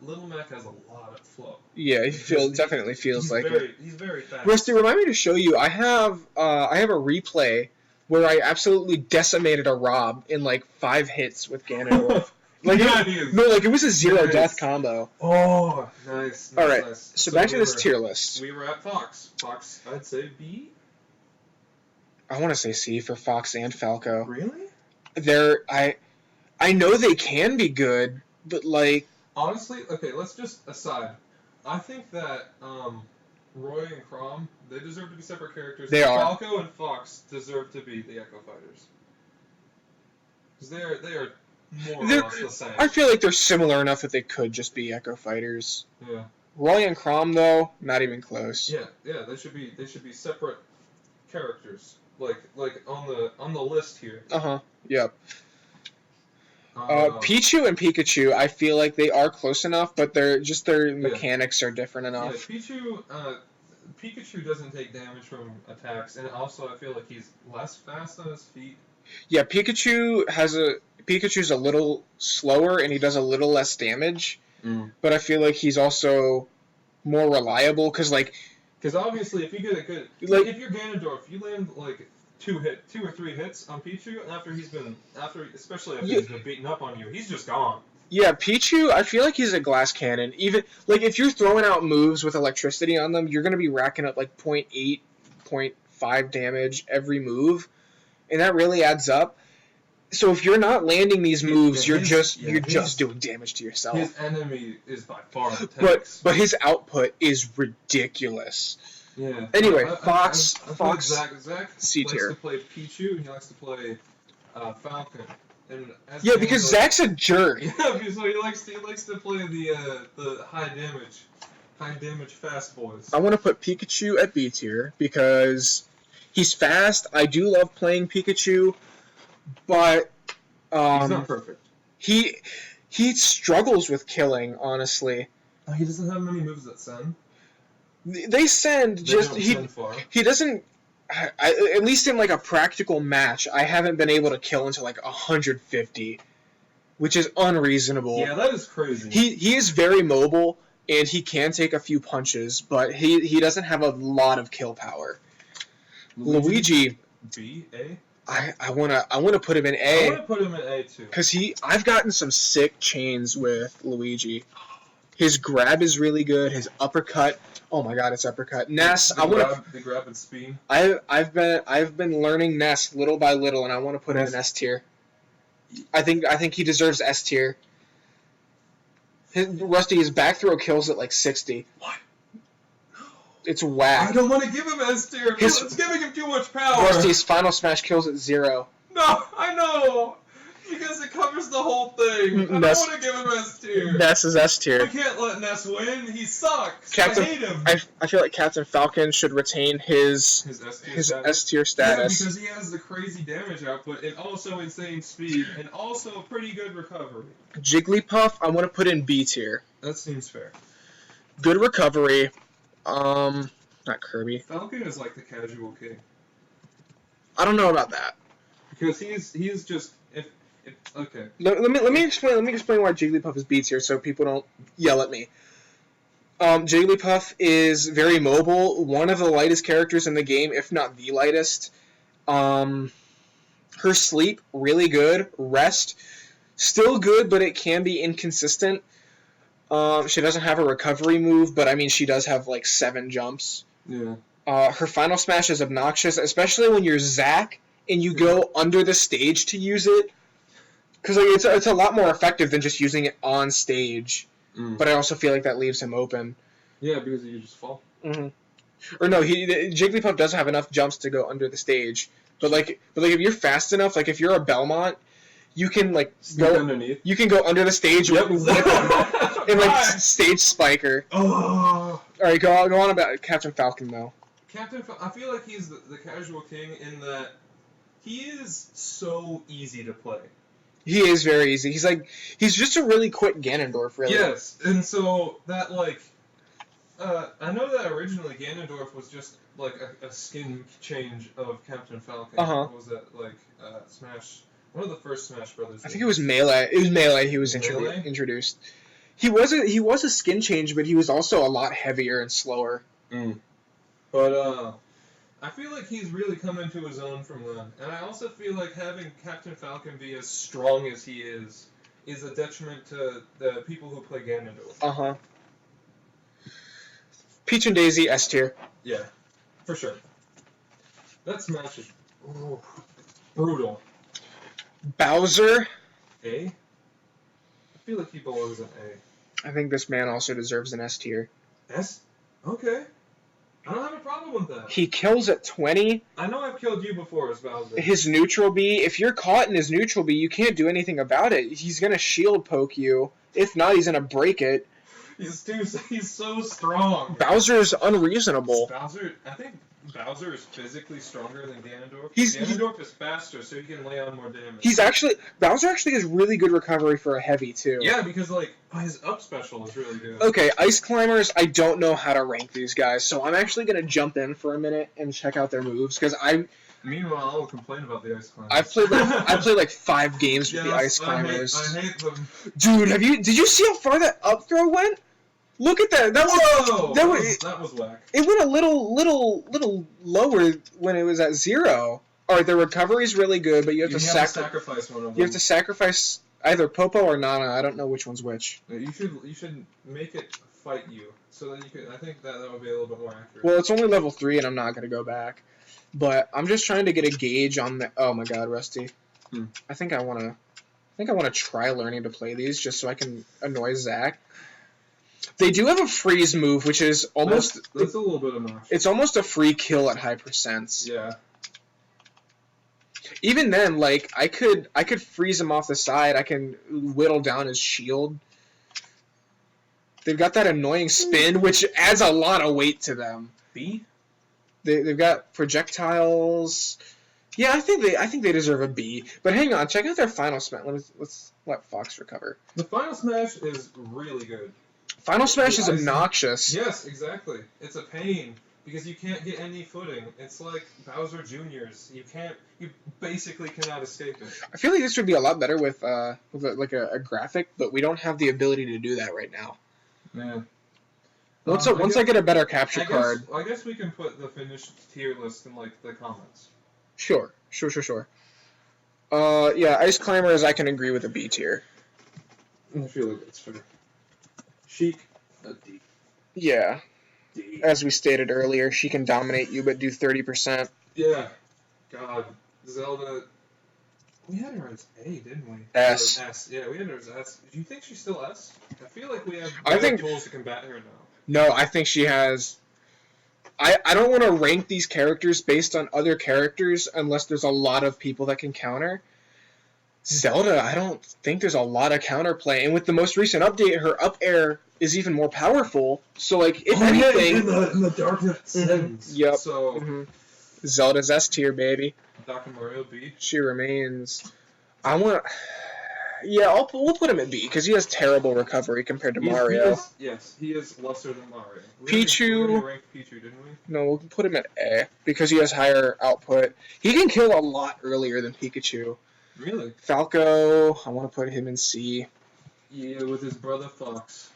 Little Mac has a lot of flow. Yeah, definitely feels like it. He's very fast. Rusty, remind me to show you. I have a replay where I absolutely decimated a Rob in like 5 hits with Ganondorf. It was a 0 death combo. Oh, nice. All right, Nice. so back to this tier list. We were at Fox. Fox, I'd say B. I want to say C for Fox and Falco. Really? I know they can be good, but like. Honestly, okay, let's just aside. I think that Roy and Chrom, they deserve to be separate characters. They are. Falco and Fox deserve to be the Echo Fighters. Because they are more or less the same. I feel like they're similar enough that they could just be Echo Fighters. Yeah. Roy and Chrom, though, not even close. Yeah, they should be separate characters. Like on the list here. Yep. Pichu and Pikachu, I feel like they are close enough, but their mechanics are different enough. Yeah, Pikachu doesn't take damage from attacks, and also I feel like he's less fast on his feet. Yeah, Pikachu's a little slower, and he does a little less damage, but I feel like he's also more reliable, because obviously if you get a good... if you're Ganondorf, you land, 2 or 3 hits on Pichu, especially after he's been beaten up on you, he's just gone. Yeah, Pichu, I feel like he's a glass cannon. Even if you're throwing out moves with electricity on them, you're going to be racking up 0.8, 0.5 damage every move, and that really adds up. So if you're not landing these moves, you're just doing damage to yourself. His enemy is by far the tanks. But his output is ridiculous. Yeah. Anyway, Fox Zach C tier. Likes to play Pichu, and he likes to play Falcon. And because Zach's a jerk. Yeah, so he likes to play the high damage fast boys. I want to put Pikachu at B tier because he's fast. I do love playing Pikachu, but he's not perfect. He struggles with killing, honestly. He doesn't have many moves that send. They send. He doesn't. At least in a practical match, I haven't been able to kill until 150, which is unreasonable. Yeah, that is crazy. He is very mobile and he can take a few punches, but he doesn't have a lot of kill power. Luigi B, A. I wanna put him in A. I wanna put him in A too. Because I've gotten some sick chains with Luigi. His grab is really good. His uppercut. Oh my god, it's uppercut. Ness, the grab and speed. I've been learning Ness little by little, and I want to put him in S tier. I think he deserves S tier. His back throw kills at 60. What? No. It's whack. I don't want to give him S tier. It's giving him too much power. Rusty's final smash kills at 0. No, I know. Because it covers the whole thing. I don't want to give him S tier. Ness is S tier. We can't let Ness win. He sucks. I hate him. I feel like Captain Falcon should retain his S tier status. Yeah, because he has the crazy damage output and also insane speed and also pretty good recovery. Jigglypuff, I want to put in B tier. That seems fair. Good recovery. Not Kirby. Falcon is like the casual king. I don't know about that. Because he's just okay. Let me explain why Jigglypuff is B tier so people don't yell at me. Jigglypuff is very mobile, one of the lightest characters in the game, if not the lightest. Her sleep, really good. Rest, still good, but it can be inconsistent. She doesn't have a recovery move, but she does have 7 jumps. Yeah. Her final smash is obnoxious, especially when you're Zack and you go under the stage to use it. Because it's a lot more effective than just using it on stage. But I also feel like that leaves him open. Yeah, because you just fall. Mm-hmm. Or no, Jigglypuff doesn't have enough jumps to go under the stage. But if you're fast enough, if you're a Belmont, you can go underneath. You can go under the stage and stage spiker. Oh. All right, go on about Captain Falcon though. I feel like he's the casual king in that he is so easy to play. He is very easy. He's just a really quick Ganondorf, really. Yes, and so that I know that originally Ganondorf was just a skin change of Captain Falcon. What was that Smash? One of the first Smash Brothers games. I think it was Melee. It was Melee. He was introduced. He was a skin change, but he was also a lot heavier and slower. But I feel like he's really come into his own from then, and I also feel like having Captain Falcon be as strong as he is a detriment to the people who play Ganondorf. Peach and Daisy S tier. Yeah, for sure. That Smash is brutal. Bowser. A? I feel like he belongs in A. I think this man also deserves an S tier. S? Okay. I don't have a problem with that. He kills at 20. I know I've killed you before as Bowser. His neutral B, if you're caught in his neutral B, you can't do anything about it. He's going to shield poke you. If not, he's going to break it. He's so strong. Bowser's unreasonable. I think Bowser is physically stronger than Ganondorf. Ganondorf is faster, so he can lay on more damage. Bowser actually has really good recovery for a heavy, too. Yeah, because, his up special is really good. Okay, Ice Climbers, I don't know how to rank these guys, so I'm actually going to jump in for a minute and check out their moves, because Meanwhile, I'll complain about the Ice Climbers. I played like 5 games with the Ice Climbers. I hate them. Dude, did you see how far that up throw went? Look at that. That was whack. It went a little lower when it was at 0. Alright, the recovery's really good, but you have to sacrifice one of them. You have to sacrifice either Popo or Nana. I don't know which one's which. You should make it fight you, so that you could. I think that would be a little bit more accurate. Well, it's only level 3, and I'm not gonna go back. But I'm just trying to get a gauge on the. Oh my God, Rusty. I think I wanna try learning to play these just so I can annoy Zach. They do have a freeze move, which is almost... That's a little bit obnoxious. It's almost a free kill at high percents. Yeah. Even then, I could freeze him off the side. I can whittle down his shield. They've got that annoying spin, which adds a lot of weight to them. B? They've got projectiles. Yeah, I think they deserve a B. But hang on, check out their final smash. Let's let Fox recover. The final smash is really good. Final Smash is obnoxious. Yes, exactly. It's a pain because you can't get any footing. It's like Bowser Jr.'s. You basically cannot escape it. I feel like this would be a lot better with a graphic, but we don't have the ability to do that right now. Yeah. Once I get a better capture card. I guess we can put the finished tier list in the comments. Sure. Yeah, Ice Climbers, I can agree with a B tier. I feel like that's fair. Sheik, a D. Yeah. D. As we stated earlier, she can dominate you but do 30%. Yeah. God. Zelda. We had her as A, didn't we? S. S. Yeah, we had her as S. Do you think she's still S? I feel like we have tools to combat her now. No, I think she has... I don't want to rank these characters based on other characters unless there's a lot of people that can counter. Zelda, I don't think there's a lot of counterplay, and with the most recent update, her up air is even more powerful. So, if anything, in the darkness sends. Yep. So, Zelda's S tier, baby. Dr. Mario B. She remains. We'll put him at B because he has terrible recovery compared to Mario. He is lesser than Mario. Pichu. We ranked Pichu, didn't we? No, we'll put him at A because he has higher output. He can kill a lot earlier than Pikachu. Really? Falco, I want to put him in C. Yeah, with his brother Fox.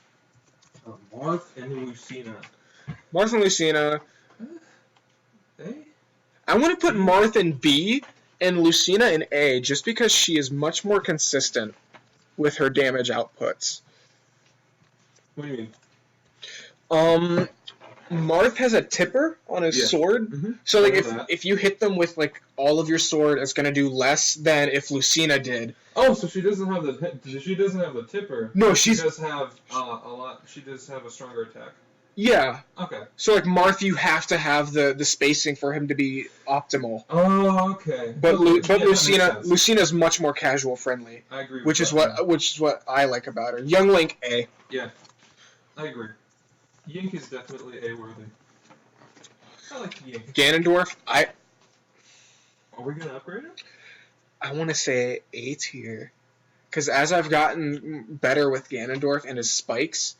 Marth and Lucina. Marth and Lucina. A? I want to put Marth in B and Lucina in A just because she is much more consistent with her damage outputs. What do you mean? Marth has a tipper on his sword, so if you hit them with all of your sword, it's gonna do less than if Lucina did. Oh, so she doesn't have the tipper. No, she does have a lot. She does have a stronger attack. Yeah. Okay. So Marth, you have to have the spacing for him to be optimal. Oh, okay. But Lucina's much more casual friendly. I agree. Which is what I like about her. Young Link A. Yeah, I agree. Yink is definitely A-worthy. I like Yink. Ganondorf, Are we going to upgrade him? I want to say A tier. Because as I've gotten better with Ganondorf and his spikes,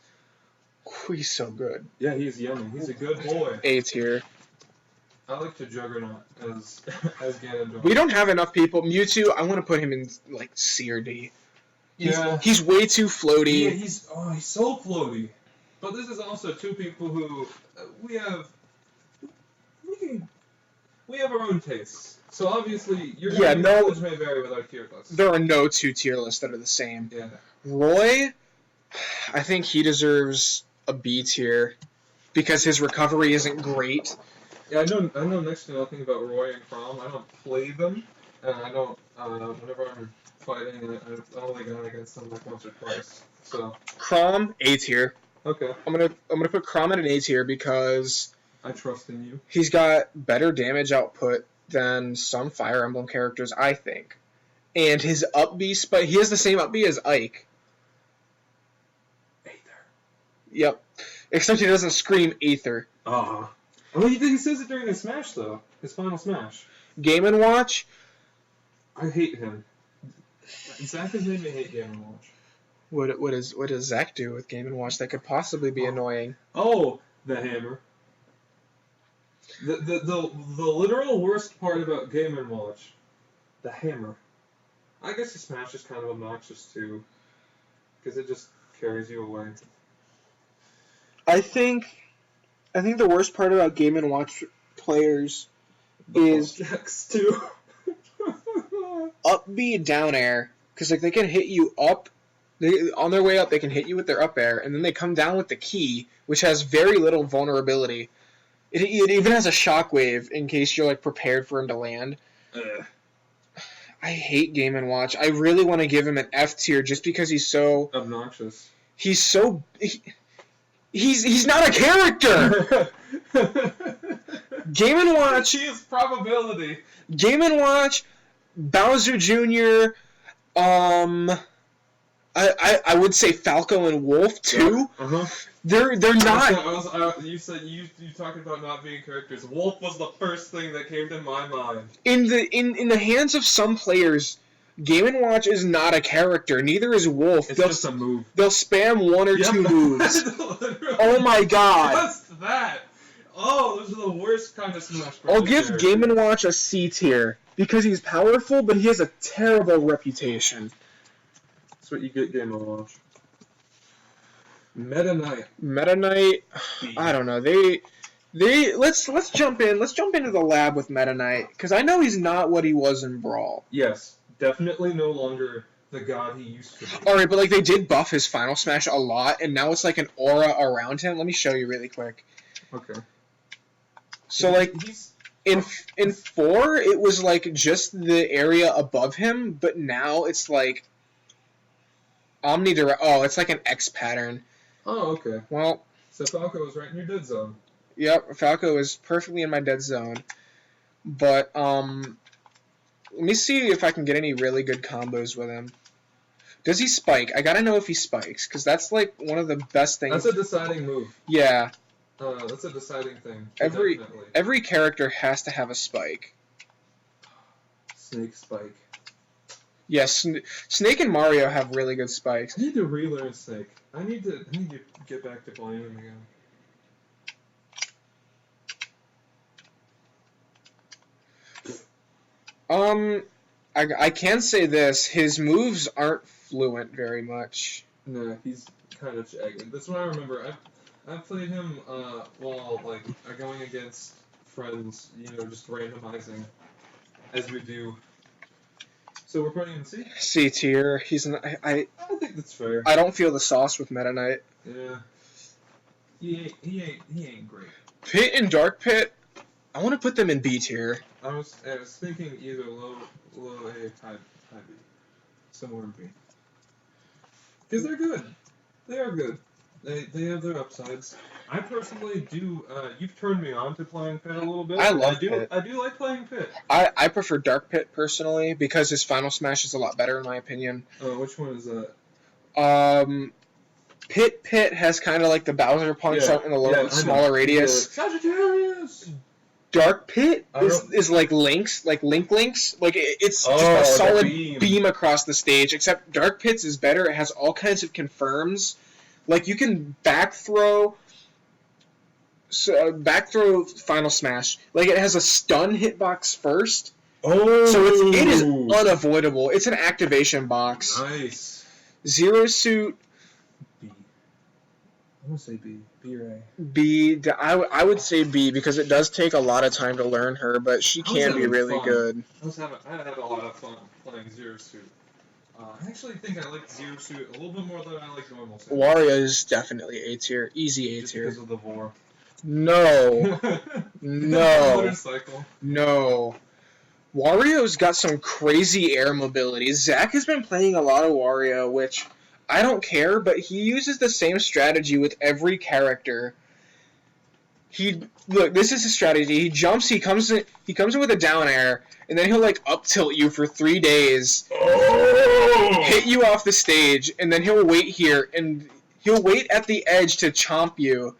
he's so good. Yeah, he's yummy. He's a good boy. A tier. I like to Juggernaut as Ganondorf. We don't have enough people. Mewtwo, I want to put him in C or D. He's way too floaty. Yeah, he's so floaty. But this is also two people who we have our own tastes. So obviously your knowledge may vary with our tier list. There are no two tier lists that are the same. Yeah. Roy, I think he deserves a B tier because his recovery isn't great. Yeah, I know next to nothing about Roy and Crom. I don't play them, and I don't. Whenever I'm fighting, I've only gone against them like once or twice. So Crom, A tier. Okay. I'm gonna put Crom in an A tier because I trust in you. He's got better damage output than some Fire Emblem characters, I think. And his up B spike, he has the same up B as Ike. Aether. Yep. Except he doesn't scream Aether. Uh-huh. Well, he says it during his Smash, though. His final Smash. Game & Watch? I hate him. Zach has made me hate Game & Watch. What does Zach do with Game & Watch that could possibly be annoying? Oh, the hammer. The literal worst part about Game & Watch, the hammer. I guess the Smash is kind of obnoxious too, because it just carries you away. I think the worst part about Game & Watch players is Jax too. up B down air, because like they can hit you up. On their way up, they can hit you with their up air, and then they come down with the key, which has very little vulnerability. It even has a shockwave in case you're like prepared for him to land. I hate Game & Watch. I really want to give him an F tier just because he's so obnoxious. He's so he's not a character. Game & Watch. He is probability. Game & Watch, Bowser Jr. I would say Falco and Wolf too. Uh-huh. They're not. You said you talking about not being characters. Wolf was the first thing that came to my mind. In the hands of some players, Game & Watch is not a character. Neither is Wolf. It's just a move. They'll spam one or two moves. Oh my god! What's that? Oh, those are the worst kind of Smash Bros. I'll give Game & Watch a C tier because he's powerful, but he has a terrible reputation. That's what you get, Game & Watch. Meta Knight, I don't know. Let's jump into the lab with Meta Knight because I know he's not what he was in Brawl. Yes, definitely no longer the god he used to be. All right, but like they did buff his final smash a lot, and now it's like an aura around him. Let me show you really quick. Okay. So like in 4, it was like just the area above him, but now it's like omnidirect. Oh, it's like an X pattern. Oh, okay. Well, so Falco was right in your dead zone. Yep, Falco is perfectly in my dead zone. But let me see if I can get any really good combos with him. Does he spike? I gotta know if he spikes, because that's like one of the best things. That's a deciding move. Yeah. That's a deciding thing. Every character has to have a spike. Snake spike. Yes, Snake and Mario have really good spikes. I need to relearn Snake. I need to get back to playing him again. I can say this: his moves aren't fluent very much. No, he's kind of jagged. That's what I remember. I played him while like going against friends, just randomizing, as we do. So we're putting him in C? C tier. He's an, I think that's fair. I don't feel the sauce with Meta Knight. Yeah. He ain't great. Pit and Dark Pit, I want to put them in B tier. I was thinking either low A, high B. Somewhere in B. Because they're good. They are good. They have their upsides. I personally do. You've turned me on to playing Pit a little bit. I love Pit. I do like playing Pit. I prefer Dark Pit personally because his final smash is a lot better in my opinion. Which one is that? Pit has kind of like the Bowser punch out in a smaller radius. Sagittarius. Dark Pit is like Link's, like Links. Like it's just a solid beam across the stage. Except Dark Pit's is better. It has all kinds of confirms. Like you can back throw final smash. Like it has a stun hitbox first. Oh, so it is unavoidable. It's an activation box. Nice. Zero Suit. B. I'm gonna say B. B or A. B. I would say B because it does take a lot of time to learn her, but she can be really good. I had a lot of fun playing Zero Suit. I actually think I like Zero Suit a little bit more than I like normal Suit. Wario is definitely A tier, easy A tier. Just because of the vor. No, no, motorcycle. No. Wario's got some crazy air mobility. Zach has been playing a lot of Wario, which I don't care, but he uses the same strategy with every character. Look, this is his strategy. He jumps, he comes in with a down air, and then he'll like up tilt you for 3 days, hit you off the stage, and then he'll wait here and he'll wait at the edge to chomp you.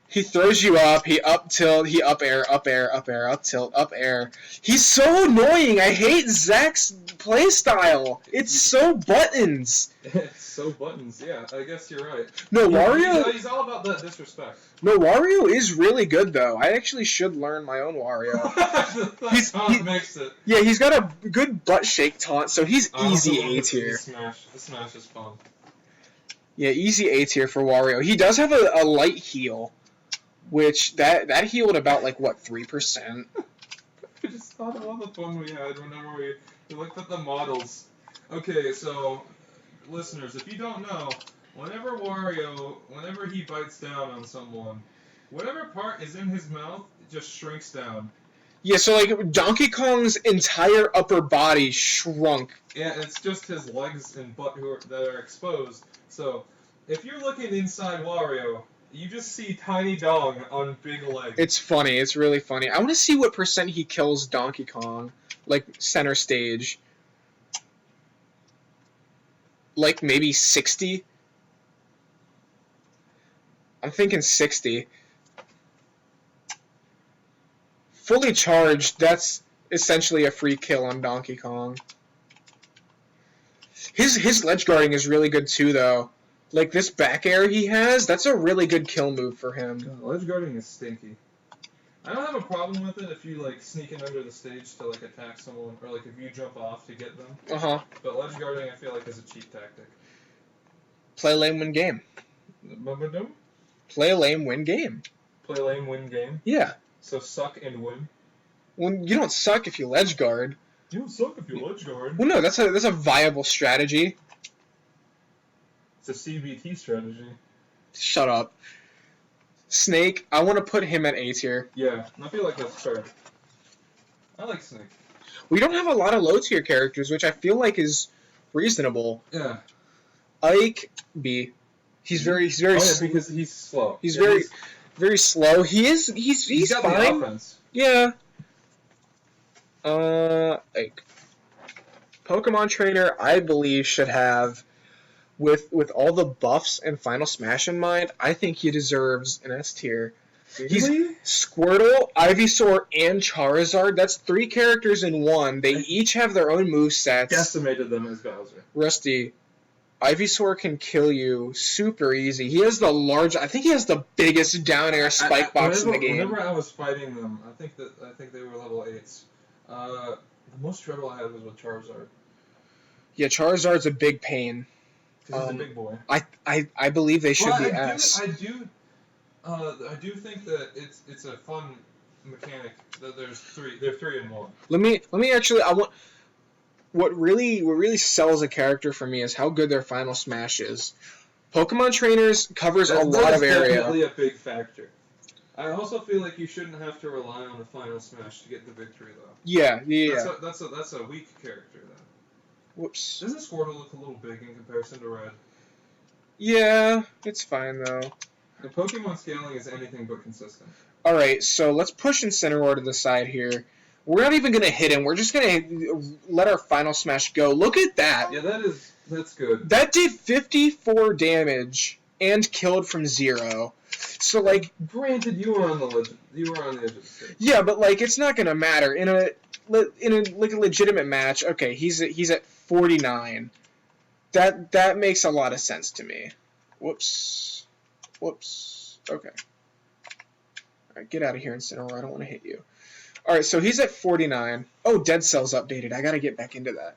He throws you up, he up tilt, he up air, up air, up air, up tilt, up air. He's so annoying. I hate Zach's playstyle. It's so buttons. It's so buttons, yeah. I guess you're right. No, Wario. He's all about that disrespect. No, Wario is really good though. I actually should learn my own Wario. He makes it. Yeah, he's got a good butt shake taunt, so he's easy A tier. The smash is fun. Yeah, easy A tier for Wario. He does have a light heal, which that healed about like what 3%. I just thought of all the fun we had whenever we looked at the models. Okay, so listeners, if you don't know, whenever he bites down on someone, whatever part is in his mouth just shrinks down. Yeah, so like Donkey Kong's entire upper body shrunk. Yeah, it's just his legs and butt that are exposed. So if you're looking inside Wario, you just see tiny dong on big legs. It's funny. It's really funny. I want to see what % he kills Donkey Kong, like center stage. Like maybe 60. I'm thinking 60. Fully charged, that's essentially a free kill on Donkey Kong. His ledge guarding is really good too, though. Like this back air he has, that's a really good kill move for him. God, ledge guarding is stinky. I don't have a problem with it if you like sneak in under the stage to like attack someone, or like if you jump off to get them. But ledge guarding, I feel like, is a cheap tactic. Play lame, win game. Play lame, win game. Play lame, win game. Yeah. So suck and win. Well, you don't suck if you ledge guard. You don't suck if you ledge guard. Well, no, that's a viable strategy. It's a CBT strategy. Shut up. Snake, I want to put him at A tier. Yeah, I feel like that's fair. I like Snake. We don't have a lot of low tier characters, which I feel like is reasonable. Yeah. Ike, B. He's very because he's slow. He's very slow. He's got fine. The offense. Yeah. Ike. Pokemon Trainer, I believe, should have, with all the buffs and Final Smash in mind, I think he deserves an S tier. He's Squirtle, Ivysaur, and Charizard. That's 3 characters in one. They each have their own movesets. Decimated them as Bowser. Rusty, Ivysaur can kill you super easy. He has I think he has the biggest down air spike box in the game. Whenever I was fighting them, I think they were level 8s. The most trouble I had was with Charizard. Yeah, Charizard's a big pain. Because he's a big boy. I believe they should be S. I do think that it's a fun mechanic that they're 3 in 1. Let me actually what really sells a character for me is how good their Final Smash is. Pokemon Trainers covers a lot of area. That's definitely a big factor. I also feel like you shouldn't have to rely on the Final Smash to get the victory, though. Yeah. That's a weak character, then. Whoops. Doesn't Squirtle look a little big in comparison to Red? Yeah, it's fine, though. The Pokemon scaling is anything but consistent. Alright, so let's push Incineroar to the side here. We're not even going to hit him. We're just going to let our Final Smash go. Look at that. Yeah, that's good. That did 54 damage and killed from 0. So, like... Granted, you were on the edge of the stage. Yeah, but, like, it's not going to matter. In a legitimate match, okay, he's at 49. That makes a lot of sense to me. Whoops. Okay. Alright, get out of here, Incineroar. I don't want to hit you. Alright, so he's at 49. Oh, Dead Cell's updated. I gotta get back into that.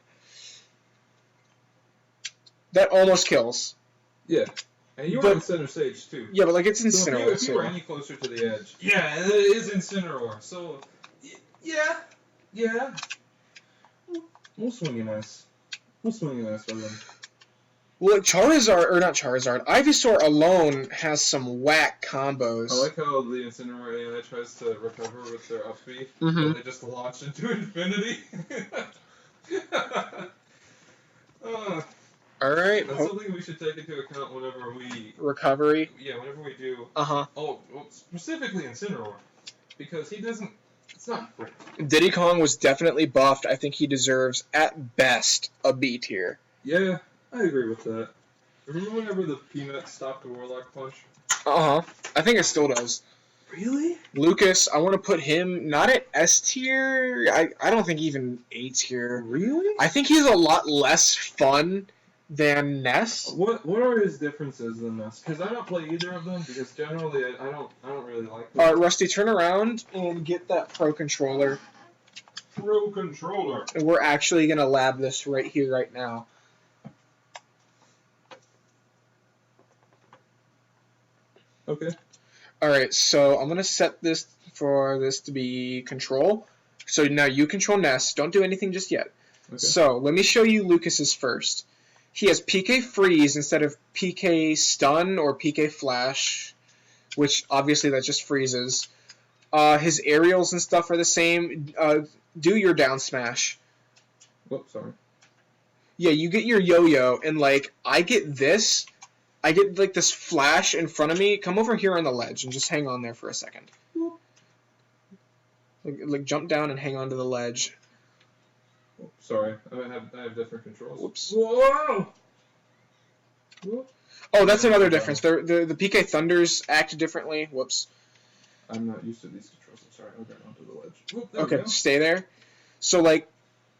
That almost kills. Yeah. And you are in center stage, too. Yeah, but like it's So Incineroar. if you were any closer to the edge. Yeah, it is Incineroar. So, yeah. We'll swing and miss. with them. Well, Ivysaur alone has some whack combos. I like how the Incineroar AI tries to recover with their up B, Mm-hmm. but they just launch into infinity. Alright. That's something we should take into account whenever we... Recovery? Yeah, whenever we do... Uh-huh. Oh, well, specifically Incineroar. Because he doesn't... It's not great. Diddy Kong was definitely buffed. I think he deserves, at best, a B tier. Yeah, I agree with that. Remember whenever the Peanut stopped the Warlock Punch? Uh-huh. I think it still does. Really? Lucas, I want to put him not at S tier. I don't think even A tier. Really? I think he's a lot less fun than Ness. What are his differences than Ness? Because I don't play either of them. Because generally I don't really like them. All right, Rusty, turn around and get that Pro Controller. Pro Controller. And we're actually gonna lab this right here, right now. Okay. Alright, so I'm going to set this for this to be control. So now you control Ness. Don't do anything just yet. Okay. So let me show you Lucas's first. He has PK Freeze instead of PK Stun or PK Flash, which obviously that just freezes. His aerials and stuff are the same. Do your down smash. Whoops, sorry. Yeah, you get your yo-yo, and like, I get this. I get like this flash in front of me. Come over here on the ledge and just hang on there for a second. Like jump down and hang on to the ledge. Oh, sorry, I have different controls. Whoops. Whoa! Oh, that's another difference. The PK Thunders act differently. Whoops. I'm not used to these controls. I'm sorry. I'll get onto the ledge. Whoop, okay, stay there. So like,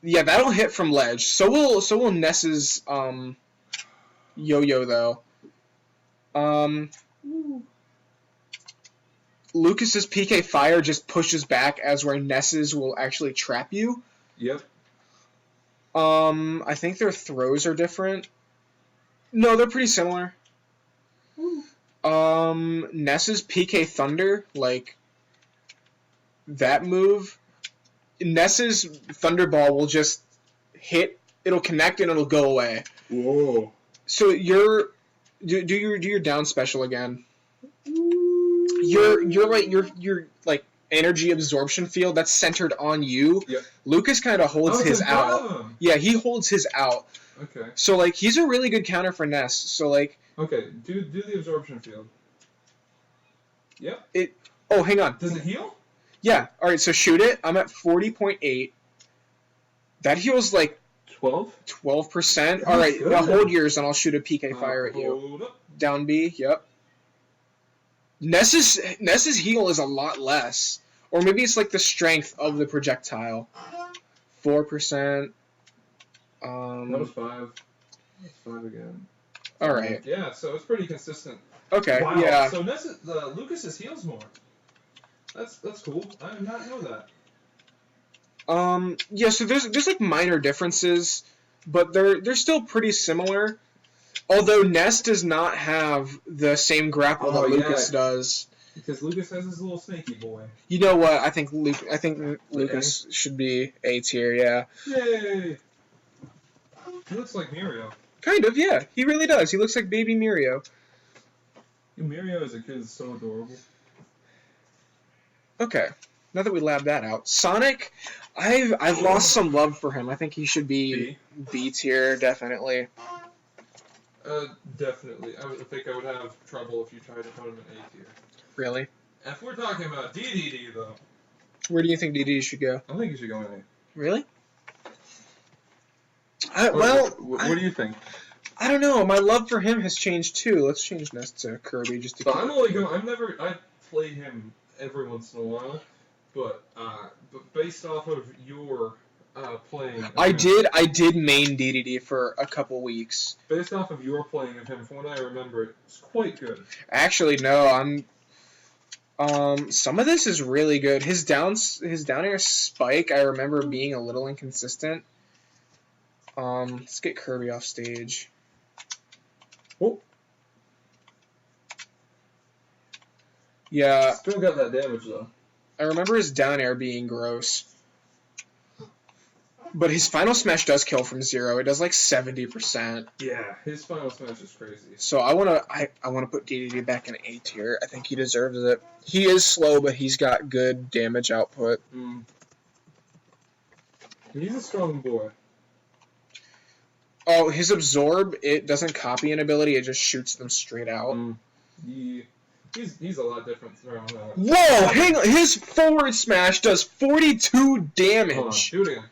yeah, that'll hit from ledge. So will Ness's yo-yo though. Lucas's PK Fire just pushes back as where Ness's will actually trap you. Yep. I think their throws are different. No, they're pretty similar. Ness's PK Thunder, like that move. Ness's Thunderball will just hit. It'll connect and it'll go away. Whoa. So do your down special again. Your like energy absorption field that's centered on you. Yep. Lucas kind of holds his out. Yeah, he holds his out. Okay. So like he's a really good counter for Ness. So like. Okay, do the absorption field. Yep. Oh, hang on. Does it heal? Yeah. All right. So shoot it. I'm at 40.8. That heals like 12%. All right. Good. Now hold yours, and I'll shoot a PK Fire at you. Hold up. Down B. Yep. Ness's heal is a lot less, or maybe it's like the strength of the projectile. 4%. That was 5. That's 5 again. All right. Yeah. So it's pretty consistent. Okay. Wow. Yeah. So Lucas's heals more. That's cool. I did not know that. Yeah, so there's like minor differences, but they're still pretty similar. Although Ness does not have the same grapple that Lucas does. Because Lucas has his little snaky boy. You know what? I think Lucas should be A tier, yeah. Yay! He looks like Mirio. Kind of, yeah. He really does. He looks like baby Mirio. Mirio as a kid is so adorable. Okay. Now that we lab that out. Sonic, I've lost some love for him. I think he should be B tier, definitely. Definitely. I think I would have trouble if you tried to put him in A tier. Really? If we're talking about DDD, though. Where do you think DDD should go? I think he should go in A. Really? What do you think? I don't know. My love for him has changed too. Let's change Ness to Kirby just to. But I play him every once in a while, but based off of your playing. I did main DDD for a couple weeks. Based off of your playing of him, from what I remember, it's quite good. Actually, no. Some of this is really good. His down air spike, I remember being a little inconsistent. Let's get Kirby off stage. Yeah. Still got that damage, though. I remember his down air being gross. But his final smash does kill from 0. It does like 70%. Yeah, his final smash is crazy. So I wanna put DDD back in A tier. I think he deserves it. He is slow, but he's got good damage output. He's a strong boy. Oh, his absorb, it doesn't copy an ability, it just shoots them straight out. He's a lot different from Whoa! Hang on, his forward smash does 42 damage. Hold on, shoot again.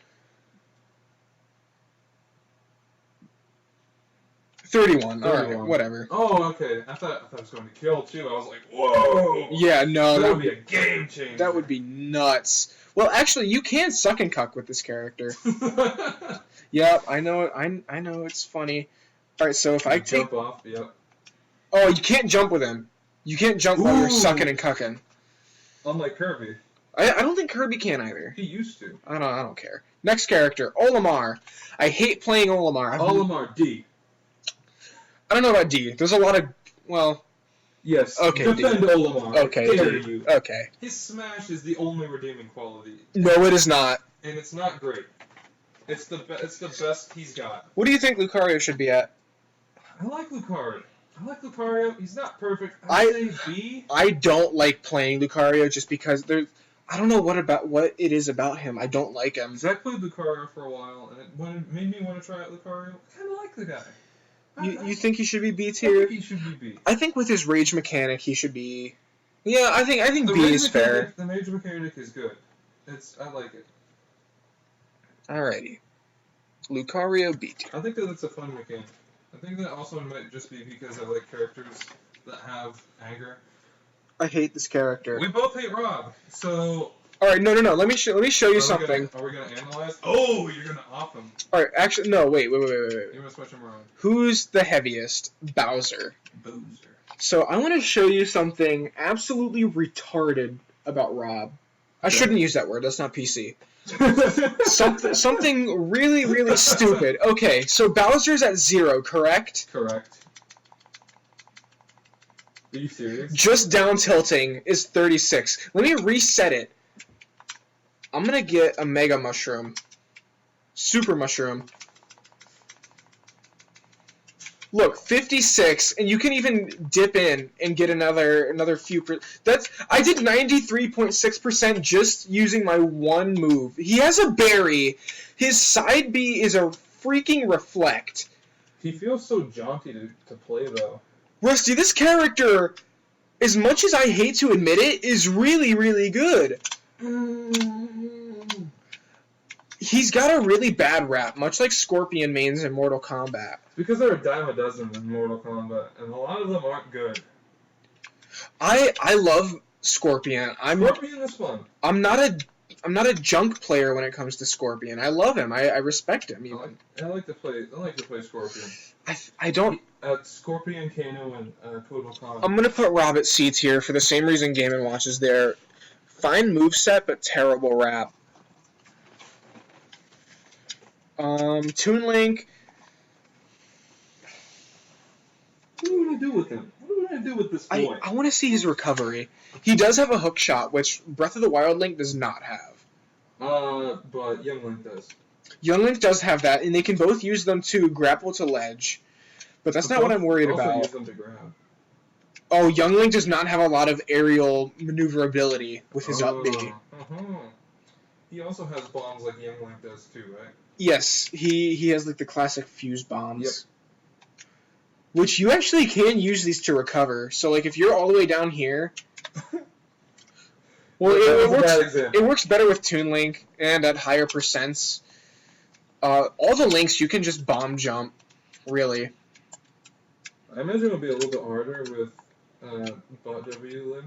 31. Alright, whatever. Oh, okay. I thought I was going to kill too. I was like, whoa! Yeah, no. That would be a game changer. That would be nuts. Well, actually, you can suck and cuck with this character. Yep, I know. I know it's funny. All right, so if I take... Jump off, yep. Oh, you can't jump with him. You can't jump while you're sucking and cucking. Unlike Kirby. I don't think Kirby can either. He used to. I don't care. Next character, Olimar. I hate playing Olimar. Olimar D. I don't know about D. There's a lot of... Well... Yes. Okay, Defend D. Olimar. Okay, dare D. you. Okay. His smash is the only redeeming quality. No, it is not. And it's not great. It's the best he's got. What do you think Lucario should be at? I like Lucario. He's not perfect. I'd say B. I don't like playing Lucario just because there's... I don't know what it is about him. I don't like him. Zach played Lucario for a while, and it made me want to try out Lucario. I kind of like the guy. You think he should be B I tier? think he should be B. I think with his rage mechanic, he should be... Yeah, I think The B rage is fair. The rage mechanic is good. I like it. Alrighty. Lucario B tier. I think that it's a fun mechanic. I think that also might just be because I like characters that have anger. I hate this character. We both hate Rob, so... Alright, no. Let me show you something. Are we gonna analyze? Oh, you're gonna off him. Alright, actually, no, wait. You're gonna switch him around. Who's the heaviest? Bowser. So I want to show you something absolutely retarded about Rob. I shouldn't use that word. That's not PC. Something really, really stupid. Okay, so Bowser's at 0, correct? Correct. Are you serious? Just down tilting is 36. Let me reset it. I'm gonna get a Mega Mushroom. Super Mushroom. Look, 56, and you can even dip in and get another few. I did 93.6% just using my one move. He has a berry. His side B is a freaking reflect. He feels so jaunty to play though. Rusty, this character, as much as I hate to admit it, is really, really good. He's got a really bad rap, much like Scorpion mains in Mortal Kombat. Because there are a dime a dozen in Mortal Kombat, and a lot of them aren't good. I love Scorpion. Scorpion is fun. I'm not a junk player when it comes to Scorpion. I love him. I respect him even. I like to play Scorpion. I don't. Scorpion, Kano, and Code Khan. I'm gonna put Rob at C tier for the same reason Game & Watch is there. Fine moveset, but terrible rap. Toon Link. What are we gonna do with him? What are we gonna do with this boy? I want to see his recovery. He does have a hook shot, which Breath of the Wild Link does not have. But Young Link does. Young Link does have that, and they can both use them to grapple to ledge. But that's not what I'm worried about. Use them to grab. Oh, Young Link does not have a lot of aerial maneuverability with his up B. He also has bombs like Young Link does too, right? Yes, he has like the classic fuse bombs. Yep. Which you actually can use these to recover. So like if you're all the way down here, well, it works better with Toon Link and at higher percents. All the links you can just bomb jump, really. I imagine it'll be a little bit harder with Bot W Link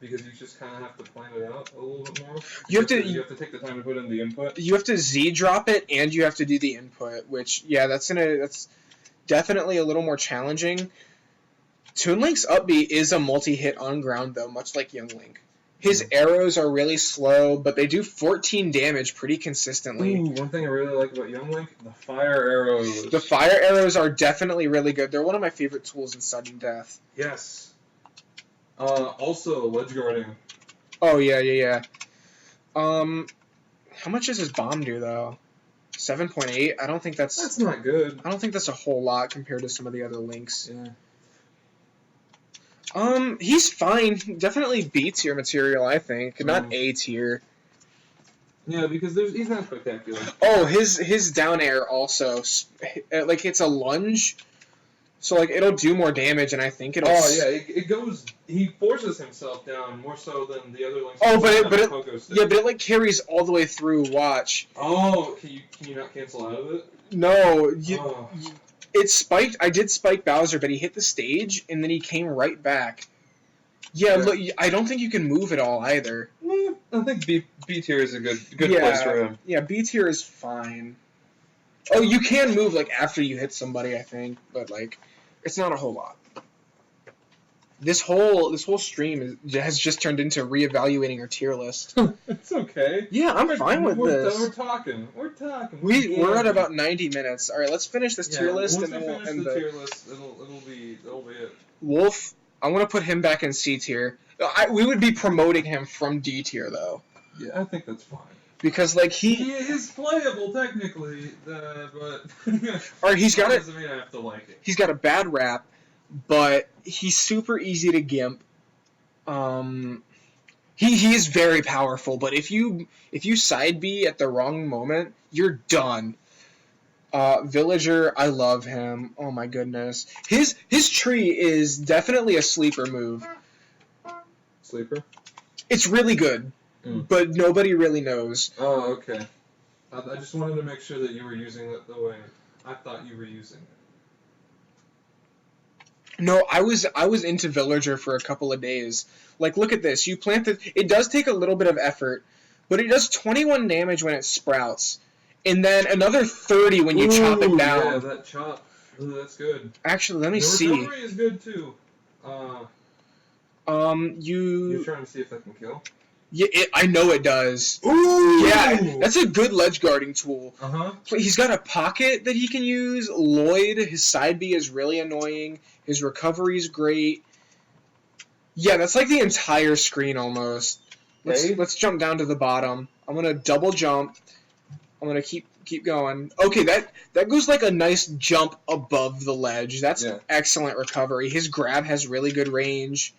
because you just kind of have to plan it out a little bit more. You have to take the time to put in the input. You have to Z drop it and you have to do the input, which that's definitely a little more challenging. Toon Link's up B is a multi-hit on ground though, much like Young Link. His arrows are really slow, but they do 14 damage pretty consistently. Ooh, one thing I really like about Young Link, the fire arrows. The fire arrows are definitely really good. They're one of my favorite tools in sudden death. Yes. Also, ledge guarding. Oh, yeah. How much does his bomb do, though? 7.8? I don't think that's... That's not good. I don't think that's a whole lot compared to some of the other links. Yeah. He's fine. Definitely B tier material, I think. Not A tier. Yeah, because he's not spectacular. Oh, his down air also. Like, it's a lunge. So, like, it'll do more damage, and I think it'll... Oh, yeah, it goes... He forces himself down more so than the other links. Oh, but it, like, carries all the way through. Watch. Oh, can you not cancel out of it? No, it spiked. I did spike Bowser, but he hit the stage, and then he came right back. Yeah, look, I don't think you can move at all, either. I think B tier is a good place for him. Yeah, B tier is fine. Oh, you can move, like, after you hit somebody, I think, but, like... It's not a whole lot. This whole stream has just turned into reevaluating our tier list. It's okay. Yeah, I'm fine with this. We're talking. We're at about 90 minutes. All right, let's finish this tier list, and then we'll end the tier list. It'll be it. Wolf, I want to put him back in C tier. We would be promoting him from D tier though. Yeah, I think that's fine. Because like he is playable technically, but or he's got doesn't mean I have to like it. He's got a bad rap, but he's super easy to gimp. He is very powerful, but if you side B at the wrong moment, you're done. Villager, I love him. Oh my goodness, his tree is definitely a sleeper move. Sleeper? It's really good. But nobody really knows. Oh, okay. I just wanted to make sure that you were using it the way I thought you were using it. No, I was into Villager for a couple of days. Like, look at this. You plant it. It does take a little bit of effort, but it does 21 damage when it sprouts, and then another 30 when you chop it down. Yeah, that chop. Ooh, that's good. Actually, let me see. The recovery is good too. You're trying to see if that can kill? Yeah, I know it does. Ooh! Yeah, that's a good ledge guarding tool. Uh-huh. He's got a pocket that he can use. Lloyd, his side B is really annoying. His recovery is great. Yeah, that's like the entire screen almost. Let's jump down to the bottom. I'm gonna double jump. I'm gonna keep going. Okay, that goes like a nice jump above the ledge. That's excellent recovery. His grab has really good range.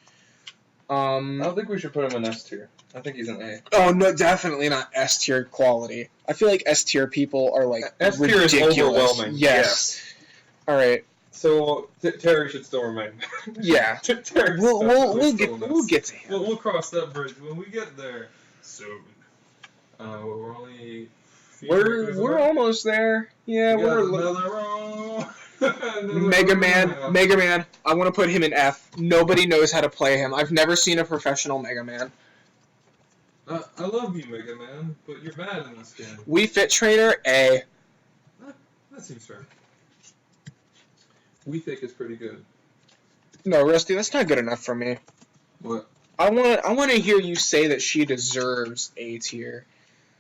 I don't think we should put him in S tier. I think he's an A. Oh no, definitely not S tier quality. I feel like S tier people are like S tier is overwhelming. Yes. All right. So Terry should still remain. Yeah. We'll get to him. We'll cross that bridge when we get there soon. We're only. We're almost there. Yeah, we're. Mega Man. I want to put him in F. Nobody knows how to play him. I've never seen a professional Mega Man. I love you, Mega Man, but you're bad in this game. Wii Fit Trainer, A. That seems fair. Wii Fit is pretty good. No, Rusty, that's not good enough for me. What? I want to hear you say that she deserves A tier.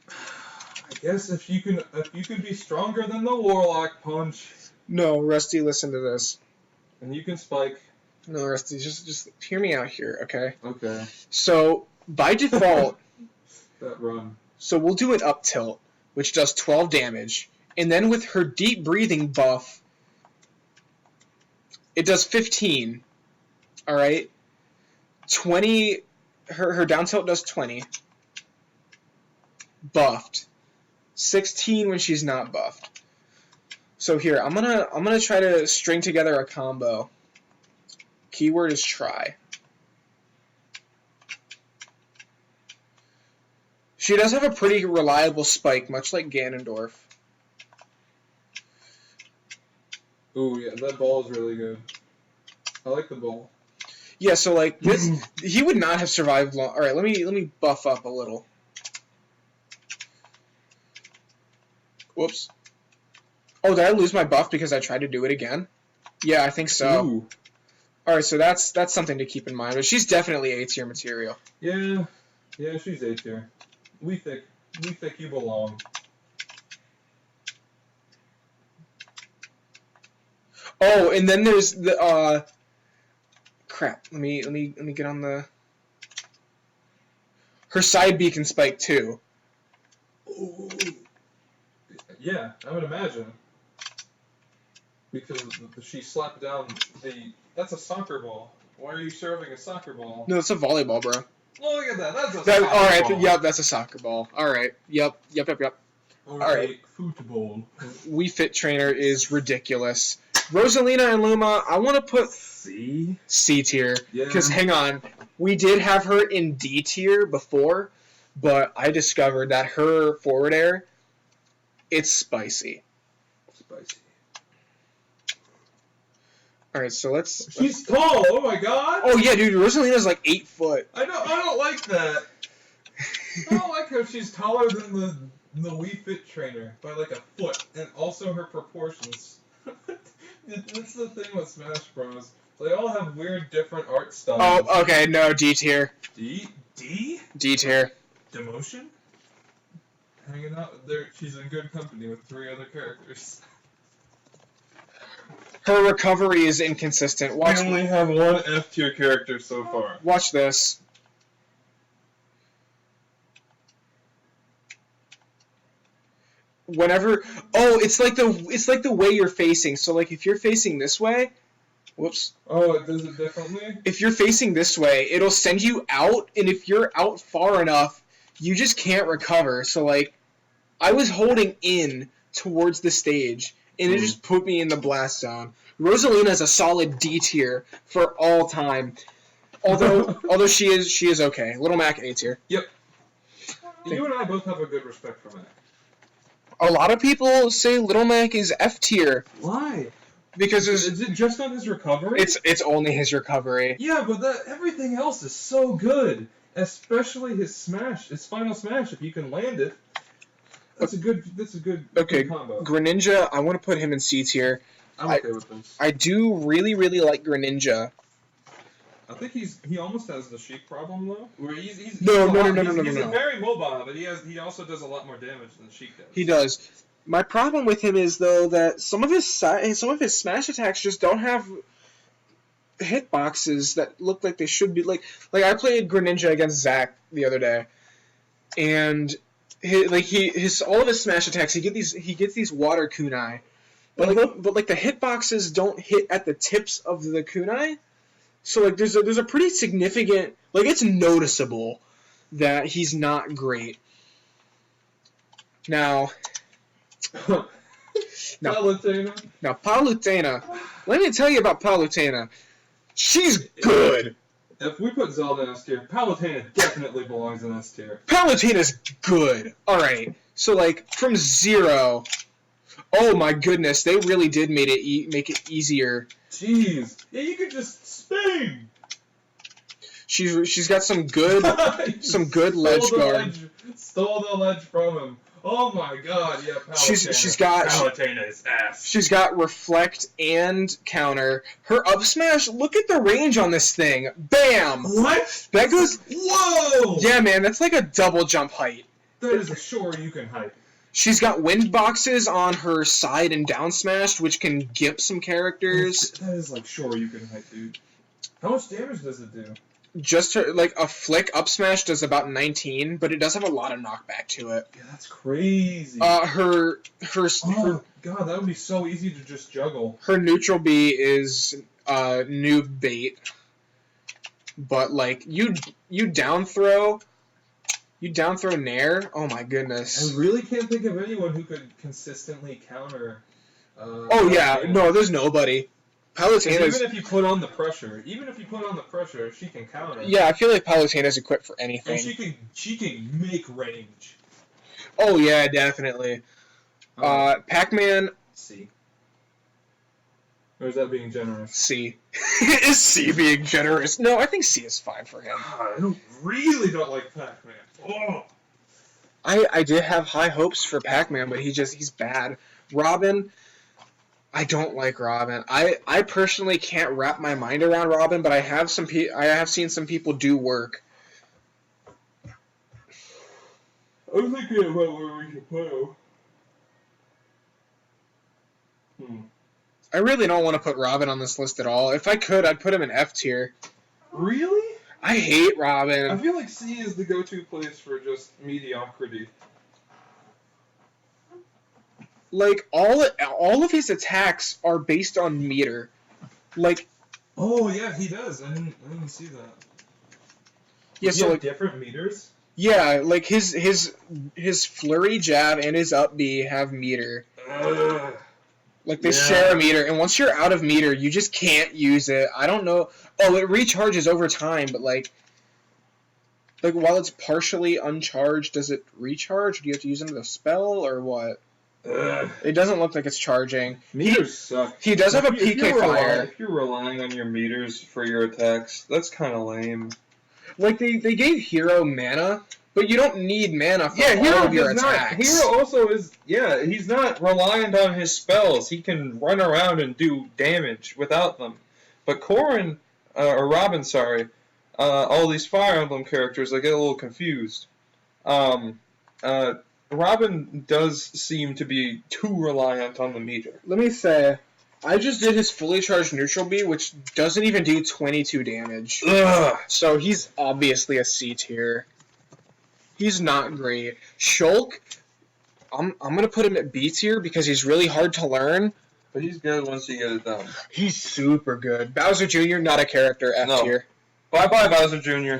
I guess if you can be stronger than the Warlock Punch. No, Rusty, listen to this. And you can spike. No, Rusty, just hear me out here, okay? Okay. So, by default... that run. So we'll do an up tilt, which does 12 damage. And then with her deep breathing buff, it does 15. Alright? 20... Her down tilt does 20. Buffed. 16 when she's not buffed. So here, I'm gonna try to string together a combo. Keyword is try. She does have a pretty reliable spike, much like Ganondorf. Ooh, yeah, that ball is really good. I like the ball. Yeah, so like this, he would not have survived long. All right, let me buff up a little. Whoops. Oh, did I lose my buff because I tried to do it again? Yeah, I think so. Ooh. All right, so that's something to keep in mind. But she's definitely A tier material. Yeah, she's A tier. We think you belong. Oh, and then there's the Crap. Let me get on the. Her side B can spike too. Ooh. Yeah, I would imagine. Because she slapped down the. That's a soccer ball. Why are you serving a soccer ball? No, it's a volleyball, bro. Oh, look at that. That's a soccer all right, ball. Yep, that's a soccer ball. All right. Yep. Or all right. Football. Wii Fit Trainer is ridiculous. Rosalina and Luma, I want to put C tier. Yeah. Because hang on, we did have her in D tier before, but I discovered that her forward air, it's spicy. All right, so let's. She's tall. Oh my god. Oh yeah, dude, Rosalina's like 8 foot. I don't like that. I don't like how she's taller than the Wii Fit Trainer by like a foot, and also her proportions. That's the thing with Smash Bros. They all have weird, different art styles. Oh, okay, no, D tier. D tier. Demotion. Hanging out there, she's in good company with 3 other characters. Her recovery is inconsistent. We only have 1 F tier character so far. Watch this. Whenever, it's like the way you're facing. So like if you're facing this way, whoops. Oh, it does it differently? If you're facing this way, it'll send you out, and if you're out far enough, you just can't recover. So like, I was holding in towards the stage, and it just put me in the blast zone. Rosalina is a solid D tier for all time. Although she is okay. Little Mac A tier. Yep. You and I both have a good respect for Mac. A lot of people say Little Mac is F tier. Why? Because is it just on his recovery? It's only his recovery. Yeah, but everything else is so good. Especially his final smash. If you can land it, that's a good good combo. Greninja, I want to put him in C tier. I'm okay with this. I do really like Greninja. I think he almost has the Sheik problem though. Where he's no. He's very mobile, but he also does a lot more damage than Sheik does. He does. My problem with him is though that some of his smash attacks just don't have hitboxes that look like they should be. Like I played Greninja against Zach the other day, and all of his smash attacks he gets these water kunai, but like the hitboxes don't hit at the tips of the kunai. So like there's a pretty significant, like it's noticeable that he's not great. Now Palutena. Let me tell you about Palutena. She's good. If we put Zelda in S tier, Palutena definitely belongs in S tier. Palutena's good. All right. So like from 0. Oh my goodness, they really did make it easier. Jeez. Yeah, you could just spin. She's got some good ledge guard. Stole the ledge from him. Oh my god, yeah, Palutena. She's got Palutena's ass. She's got reflect and counter. Her up smash, look at the range on this thing. Bam! What? That goes Whoa! Yeah, man, that's like a double jump height. That is a Shoryuken height. She's got wind boxes on her side and down smash, which can gimp some characters. That is like Shoryuken height, dude. How much damage does it do? Just her, like a flick up smash does about 19, but it does have a lot of knockback to it. Yeah, that's crazy. Her god, that would be so easy to just juggle. Her neutral B is noob bait, but like you down throw Nair. Oh my goodness. I really can't think of anyone who could consistently counter. No, there's nobody. Palutena's, even if you put on the pressure, she can counter. Yeah, I feel like Palutena's equipped for anything. And she can make range. Oh yeah, definitely. Pac-Man. C. Or is that being generous? C. Is C being generous? No, I think C is fine for him. I really don't like Pac-Man. Oh. I did have high hopes for Pac-Man, but he's bad. Robin. I don't like Robin. I personally can't wrap my mind around Robin, but I have seen some people do work. I'm thinking about where we should put him. I really don't want to put Robin on this list at all. If I could, I'd put him in F tier. Really? I hate Robin. I feel like C is the go-to place for just mediocrity. Like, all of his attacks are based on meter. Like... Oh, yeah, he does. I didn't see that. Yeah, Does he so, have like... different meters? Yeah, like, his flurry jab and his up B have meter. Like, they share a meter, and once you're out of meter, you just can't use it. I don't know... Oh, it recharges over time, but, like, while it's partially uncharged, does it recharge? Do you have to use another spell, or what? It doesn't look like it's charging. Meters suck. He does have a PK fire. If you're relying on your meters for your attacks, that's kind of lame. Like, they gave Hero mana, but you don't need mana for all of your attacks. Hero also is... Yeah, he's not reliant on his spells. He can run around and do damage without them. But Corrin... or Robin, sorry. All these Fire Emblem characters, I get a little confused. Robin does seem to be too reliant on the meter. Let me say, I just did his fully charged neutral B, which doesn't even do 22 damage. Ugh. So he's obviously a C tier. He's not great. Shulk, I'm gonna put him at B tier because he's really hard to learn. But he's good once you get it done. He's super good. Bowser Jr., not a character, F tier. Bye-bye, Bowser Jr.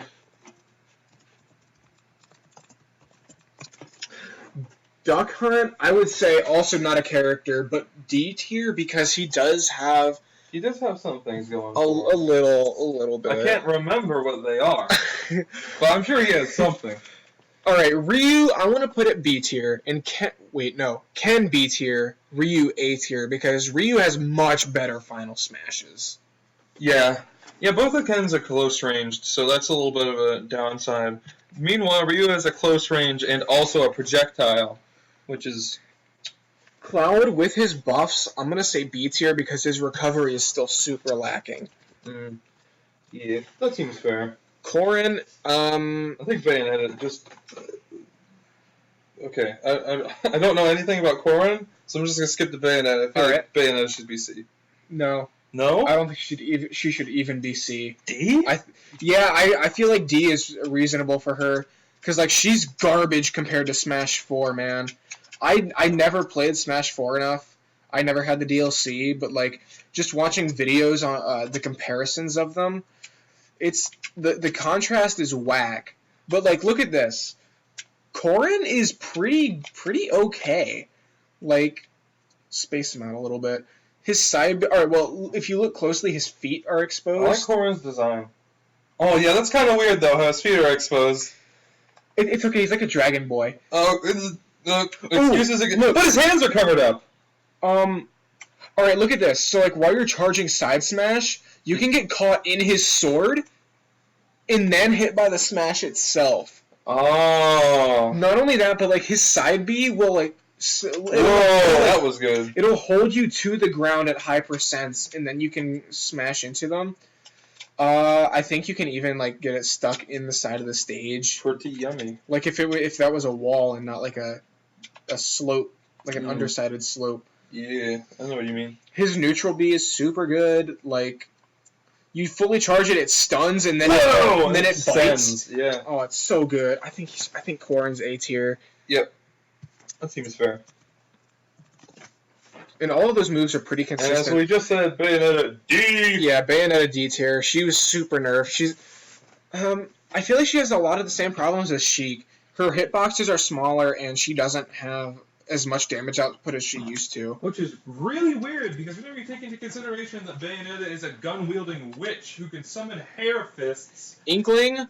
Duck Hunt, I would say also not a character, but D tier because he does have... He does have some things going a little bit. I can't remember what they are, but I'm sure he has something. Alright, Ryu, I want to put it B tier, and Ken B tier, Ryu A tier, because Ryu has much better final smashes. Yeah, both of Ken's are close ranged, so that's a little bit of a downside. Meanwhile, Ryu has a close range and also a projectile, which is... Cloud, with his buffs, I'm going to say B tier because his recovery is still super lacking. Yeah, that seems fair. Corrin, I think Bayonetta just... Okay, I don't know anything about Corrin, so I'm just going to skip the Bayonetta. I feel like Bayonetta should be C. No. No? I don't think she should even be C. D? I feel like D is reasonable for her, because, like, she's garbage compared to Smash 4, man. I never played Smash 4 enough. I never had the DLC, but, like, just watching videos on the comparisons of them, it's the contrast is whack. But, like, look at this. Corrin is pretty okay. Like, space him out a little bit. His side... Alright, well, if you look closely, his feet are exposed. I like Corrin's design. Oh, yeah, that's kind of weird, though, how his feet are exposed. It's okay, he's like a dragon boy. Excuses again. But his hands are covered up! Alright, look at this. So, like, while you're charging side smash, you can get caught in his sword, and then hit by the smash itself. Oh. Not only that, but, like, his side B will, like... that was good. It'll hold you to the ground at high percents, and then you can smash into them. I think you can even, like, get it stuck in the side of the stage. Pretty yummy. Like, if that was a wall and not, like, a slope, like an undersided slope. Yeah, I know what you mean. His neutral B is super good. Like, you fully charge it, it stuns, and then it bites. Yeah. Oh, it's so good. I think Corrin's A tier. Yep. That seems fair. And all of those moves are pretty consistent. And as we just said, Bayonetta D. Yeah, Bayonetta D tier. She was super nerfed. She's, I feel like she has a lot of the same problems as Sheik. Her hitboxes are smaller, and she doesn't have as much damage output as she used to. Which is really weird, because whenever you take into consideration that Bayonetta is a gun-wielding witch who can summon hair fists... Inkling,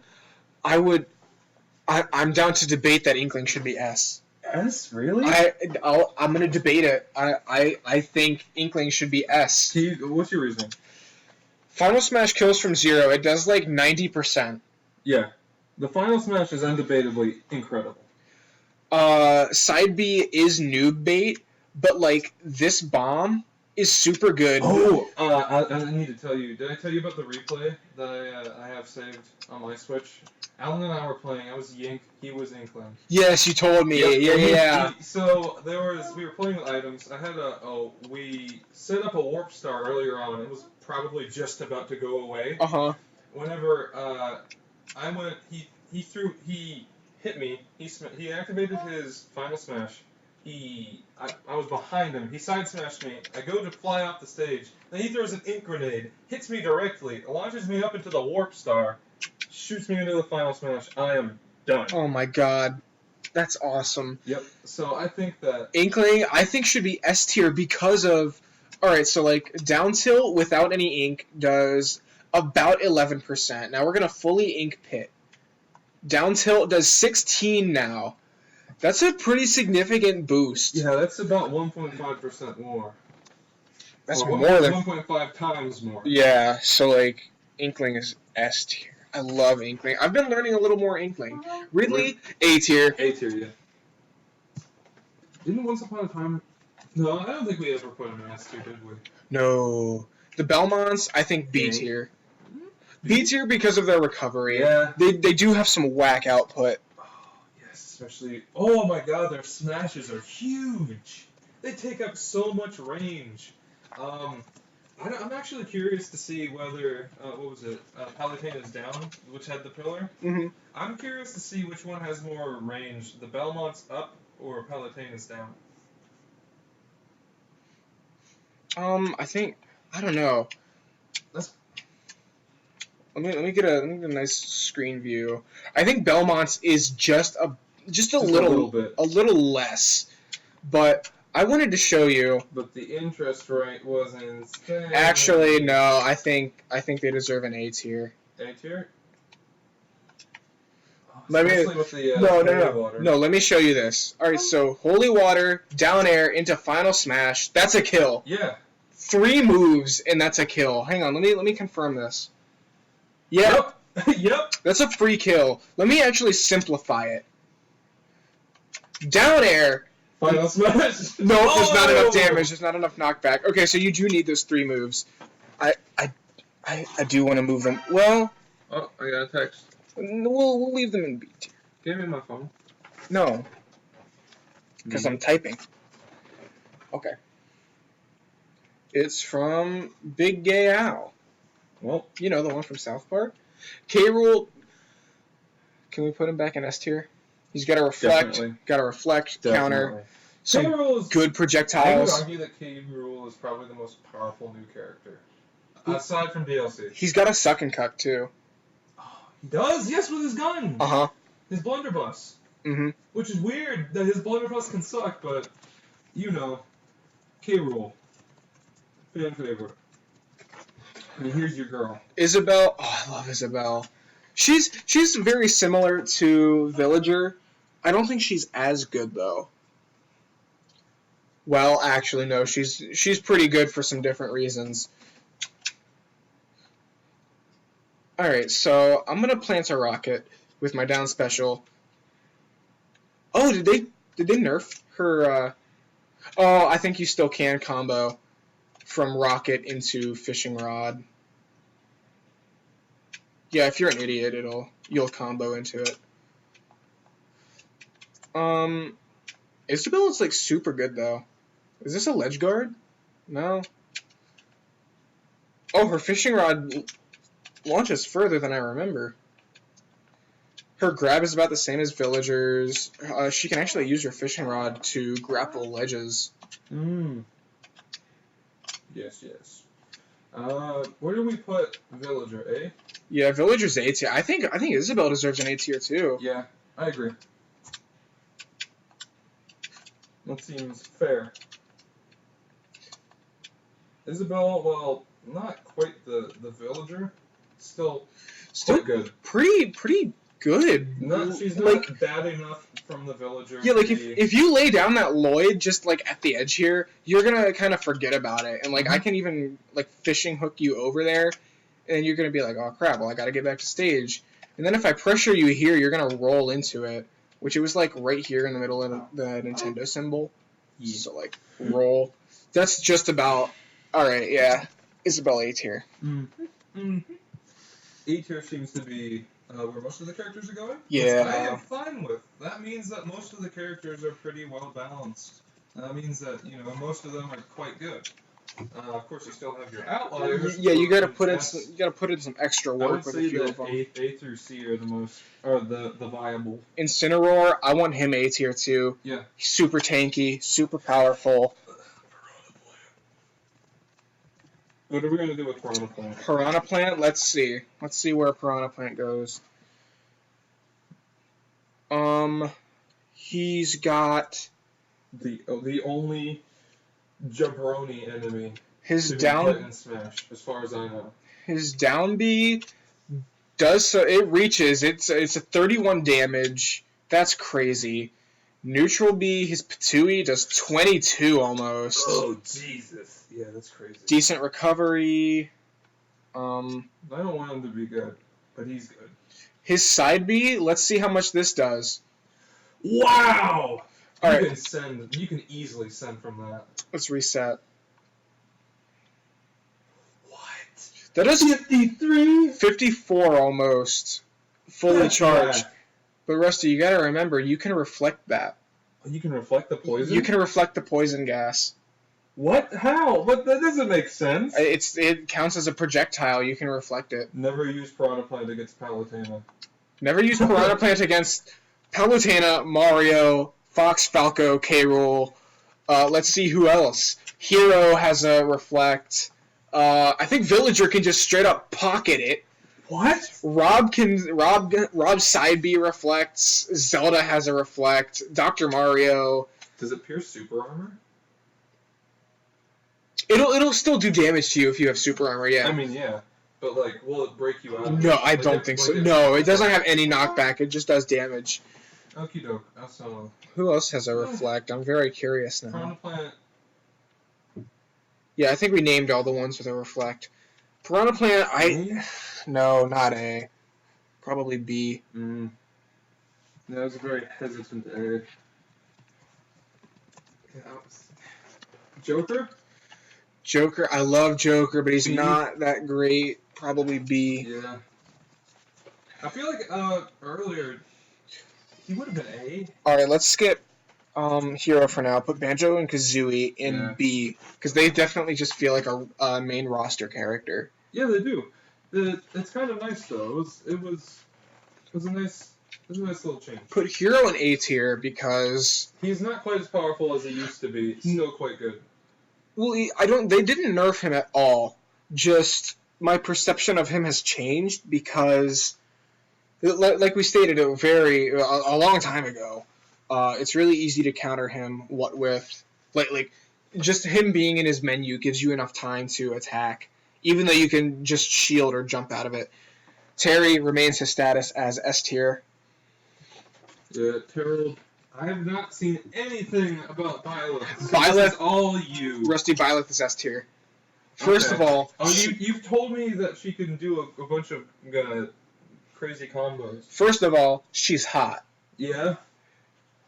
I'm down to debate that Inkling should be S. S? Really? I'm going to debate it. I think Inkling should be S. What's your reasoning? Final Smash kills from 0. It does like 90%. Yeah. The Final Smash is undebatably incredible. Side B is noob bait, but like this bomb is super good. Oh, I need to tell you. Did I tell you about the replay that I have saved on my Switch? Alan and I were playing. I was Yink. He was Inkling. Yes, you told me. Yep. Yeah. So we were playing with items. We set up a warp star earlier on. It was probably just about to go away. Whenever I went, he hit me. He activated his final smash. I was behind him. He side smashed me. I go to fly off the stage. Then he throws an ink grenade, hits me directly, launches me up into the warp star, shoots me into the final smash. I am done. Oh my god. That's awesome. Yep. So I think that Inkling, I think, should be S tier because of. Alright, so like down tilt without any ink does about 11%. Now we're gonna fully ink pit. Down tilt does 16 now. That's a pretty significant boost. Yeah, that's about 1.5% more. That's more than 1.5 times more. Yeah, so like Inkling is S tier. I love Inkling. I've been learning a little more Inkling. Ridley, A tier. A tier, yeah. Didn't once upon a time? No, I don't think we ever put him in S tier, did we? No. The Belmonts, I think B tier. B tier because of their recovery. Yeah. They do have some whack output. Especially, oh my god, their smashes are huge. They take up so much range. I'm actually curious to see whether, Palutena is down, which had the pillar. Mm-hmm. I'm curious to see which one has more range, the Belmont's up or Palutena's down. I don't know. Let me get a nice screen view. I think Belmont's is just a little bit. A little less, but I wanted to show you. But the interest rate was insane. Actually, no. I think they deserve an A tier. A tier? Let me. With the, no. Let me show you this. All right, so Holy Water, down air into Final Smash. That's a kill. Yeah. 3 moves and that's a kill. Hang on. Let me confirm this. Yep. Yep. That's a free kill. Let me actually simplify it. Down air. Final smash. No, there's not enough damage. There's not enough knockback. Okay, so you do need those 3 moves. I do want to move them. Well. Oh, I got a text. We'll leave them in B tier. Give me my phone. No. Because I'm typing. Okay. It's from Big Gay Al. Well, you know, the one from South Park. K. Rool. Can we put him back in S tier? He's got a reflect. Definitely. Counter. Some K-Rool's, good projectiles. I would argue that K. Rool is probably the most powerful new character. Aside from DLC. He's got a suck and cuck, too. Oh, he does? Yes, with his gun. Uh-huh. His blunderbuss. Mm-hmm. Which is weird that his blunderbuss can suck, but, you know, K. Rool. Fan favorite. And here's your girl. Isabelle. Oh, I love Isabelle. She's very similar to Villager. I don't think she's as good, though. Well, actually, no. She's pretty good for some different reasons. Alright, so I'm going to plant a rocket with my down special. Oh, did they nerf her? Oh, I think you still can combo from rocket into fishing rod. Yeah, if you're an idiot, you'll combo into it. Isabelle is like super good though. Is this a ledge guard? No. Oh, her fishing rod launches further than I remember. Her grab is about the same as Villager's. She can actually use her fishing rod to grapple ledges. Yes. Where do we put Villager? A? Yeah, Villager's A tier. I think Isabelle deserves an A tier too. Yeah, I agree. That seems fair. Isabelle, well, not quite the Villager. Still good. Pretty good. She's not bad enough from the Villager. Yeah, like if you lay down that Lloyd just like at the edge here, you're gonna kind of forget about it, and like I can even like fishing hook you over there, and you're gonna be like, oh crap, well I gotta get back to stage, and then if I pressure you here, you're gonna roll into it, which it was like right here in the middle of the Nintendo symbol. Yeah. So like roll. That's just about Alright, yeah. Isabel A tier. A tier seems to be where most of the characters are going. Yeah. Which I am fine with. That means that most of the characters are pretty well balanced. That means that, most of them are quite good. Of course, you still have your outliers. Yeah, you gotta put in some extra I work would with a say few that of them. A through C are the viable. Incineroar, I want him A tier too. Yeah. He's super tanky, super powerful. What are we gonna do with Piranha Plant? Piranha Plant, let's see. Let's see where Piranha Plant goes. He's got the only jabroni enemy his to down be put in Smash, as far as I know. His down B does so it reaches. It's a 31 damage. That's crazy. Neutral B, his Patui does 22 almost. Oh Jesus! Yeah, that's crazy. Decent recovery. I don't want him to be good, but he's good. His side B, let's see how much this does. Wow! All right. You can easily send from that. Let's reset. What? That does 53? 54 almost. Fully That's charged. bad. But Rusty, you gotta remember, you can reflect that. You can reflect the poison? You can reflect the poison gas. What? How? But that doesn't make sense. It counts as a projectile. You can reflect it. Never use Piranha Plant against Palutena. Never use Piranha Plant against Palutena, Mario, Fox, Falco, K. Rool. Let's see who else. Hero has a reflect. I think Villager can just straight up pocket it. What? Rob's side B reflects. Zelda has a reflect. Dr. Mario. Does it pierce super armor? It'll still do damage to you if you have super armor, yeah. I mean, yeah. But, will it break you out? No, I don't think so. No, it doesn't have any knockback. It just does damage. Okie doke. So, who else has a reflect? I'm very curious now. Piranha Plant. Yeah, I think we named all the ones with a reflect. Piranha Plant, no, not A. Probably B. No, I was very hesitant A. Joker? Joker, I love Joker, but he's not that great. Probably B. Yeah. I feel like earlier he would have been A. Alright, let's skip Hero for now. Put Banjo and Kazooie in B, because they definitely just feel like a main roster character. Yeah, they do. It's kind of nice though. It was a nice little change. Put Hero in A tier because he's not quite as powerful as he used to be. Still quite good. Well, they didn't nerf him at all. Just my perception of him has changed because, like we stated a long time ago, it's really easy to counter him. What with like just him being in his menu gives you enough time to attack, even though you can just shield or jump out of it. Terry remains his status as S tier. Yeah, Terry. I have not seen anything about Byleth. So Byleth, this is all you. Rusty Byleth is S tier. First of all, you've told me that she can do a bunch of crazy combos. First of all, she's hot. Yeah.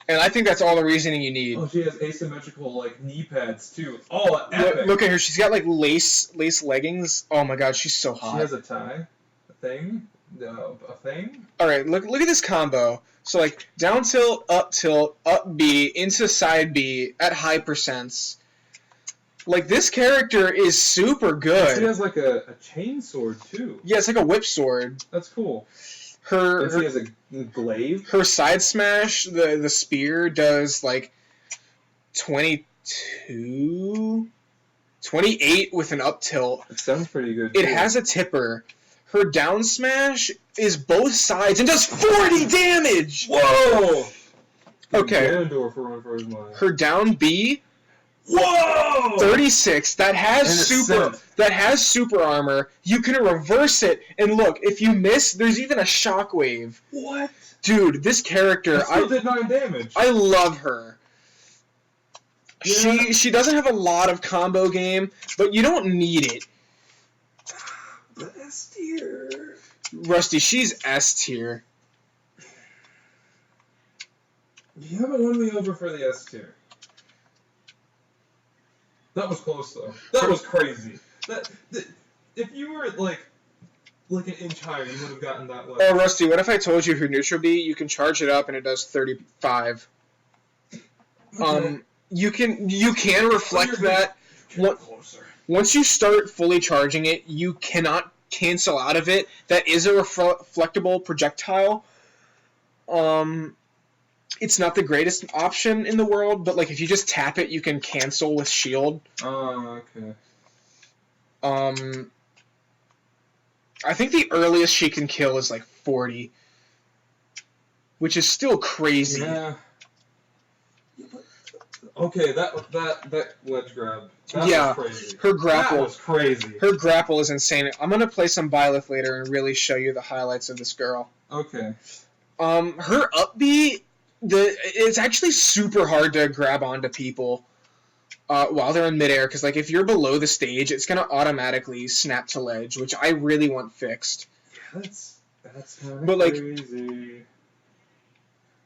And I think that's all the reasoning you need. Oh, she has asymmetrical knee pads too. Oh, epic. Look at her. She's got lace leggings. Oh my god, she's so hot. She has a tie, a thing. A thing? Alright, look at this combo. So, down tilt, up B, into side B, at high percents. This character is super good. She has, a chain sword, too. Yeah, it's like a whip sword. That's cool. She has a glaive? Her side smash, the spear, does, 22? 28 with an up tilt. It sounds pretty good, It has a tipper. Her down smash is both sides and does 40 damage! Whoa! Okay. Her down B, whoa! 36. That has super armor. You can reverse it, and look, if you miss, there's even a shockwave. What? Dude, this character, I still did 9 damage. I love her. Yeah. She doesn't have a lot of combo game, but you don't need it. The S tier. Rusty, she's S tier. You haven't won me over for the S tier. That was close though. That was crazy. If you were like an inch higher, you would have gotten that low. Oh, Rusty, what if I told you her neutral B, you can charge it up and it does 35. Okay. You can reflect that. Closer. Once you start fully charging it, you cannot cancel out of it. That is a reflectable projectile. It's not the greatest option in the world, but like if you just tap it, you can cancel with shield. Oh, okay. I think the earliest she can kill is like 40, which is still crazy. Yeah. Okay, that ledge grab. That was crazy. Her grapple. That was crazy. Her grapple is insane. I'm gonna play some Byleth later and really show you the highlights of this girl. Okay. Her up B, it's actually super hard to grab onto people while they're in midair, because like if you're below the stage, it's gonna automatically snap to ledge, which I really want fixed. Yeah, that's kind of crazy.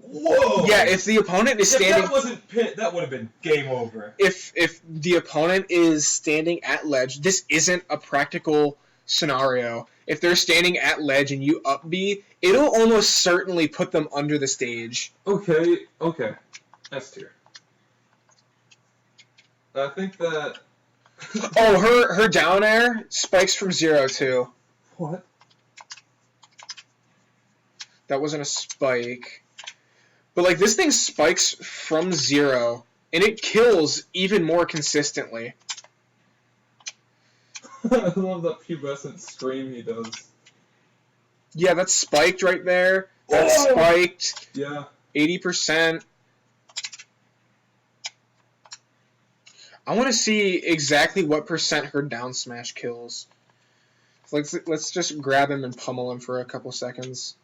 Whoa! Yeah, if the opponent is standing... If that wasn't pit, that would have been game over. If the opponent is standing at ledge, this isn't a practical scenario. If they're standing at ledge and you up B, it'll almost certainly put them under the stage. Okay. S tier. I think that... Oh, her down air spikes from 0 too. What? That wasn't a spike. But like this thing spikes from 0, and it kills even more consistently. I love that pubescent scream he does. Yeah, that's spiked right there. That's spiked. Yeah. 80%. I want to see exactly what percent her down smash kills. Let's just grab him and pummel him for a couple seconds.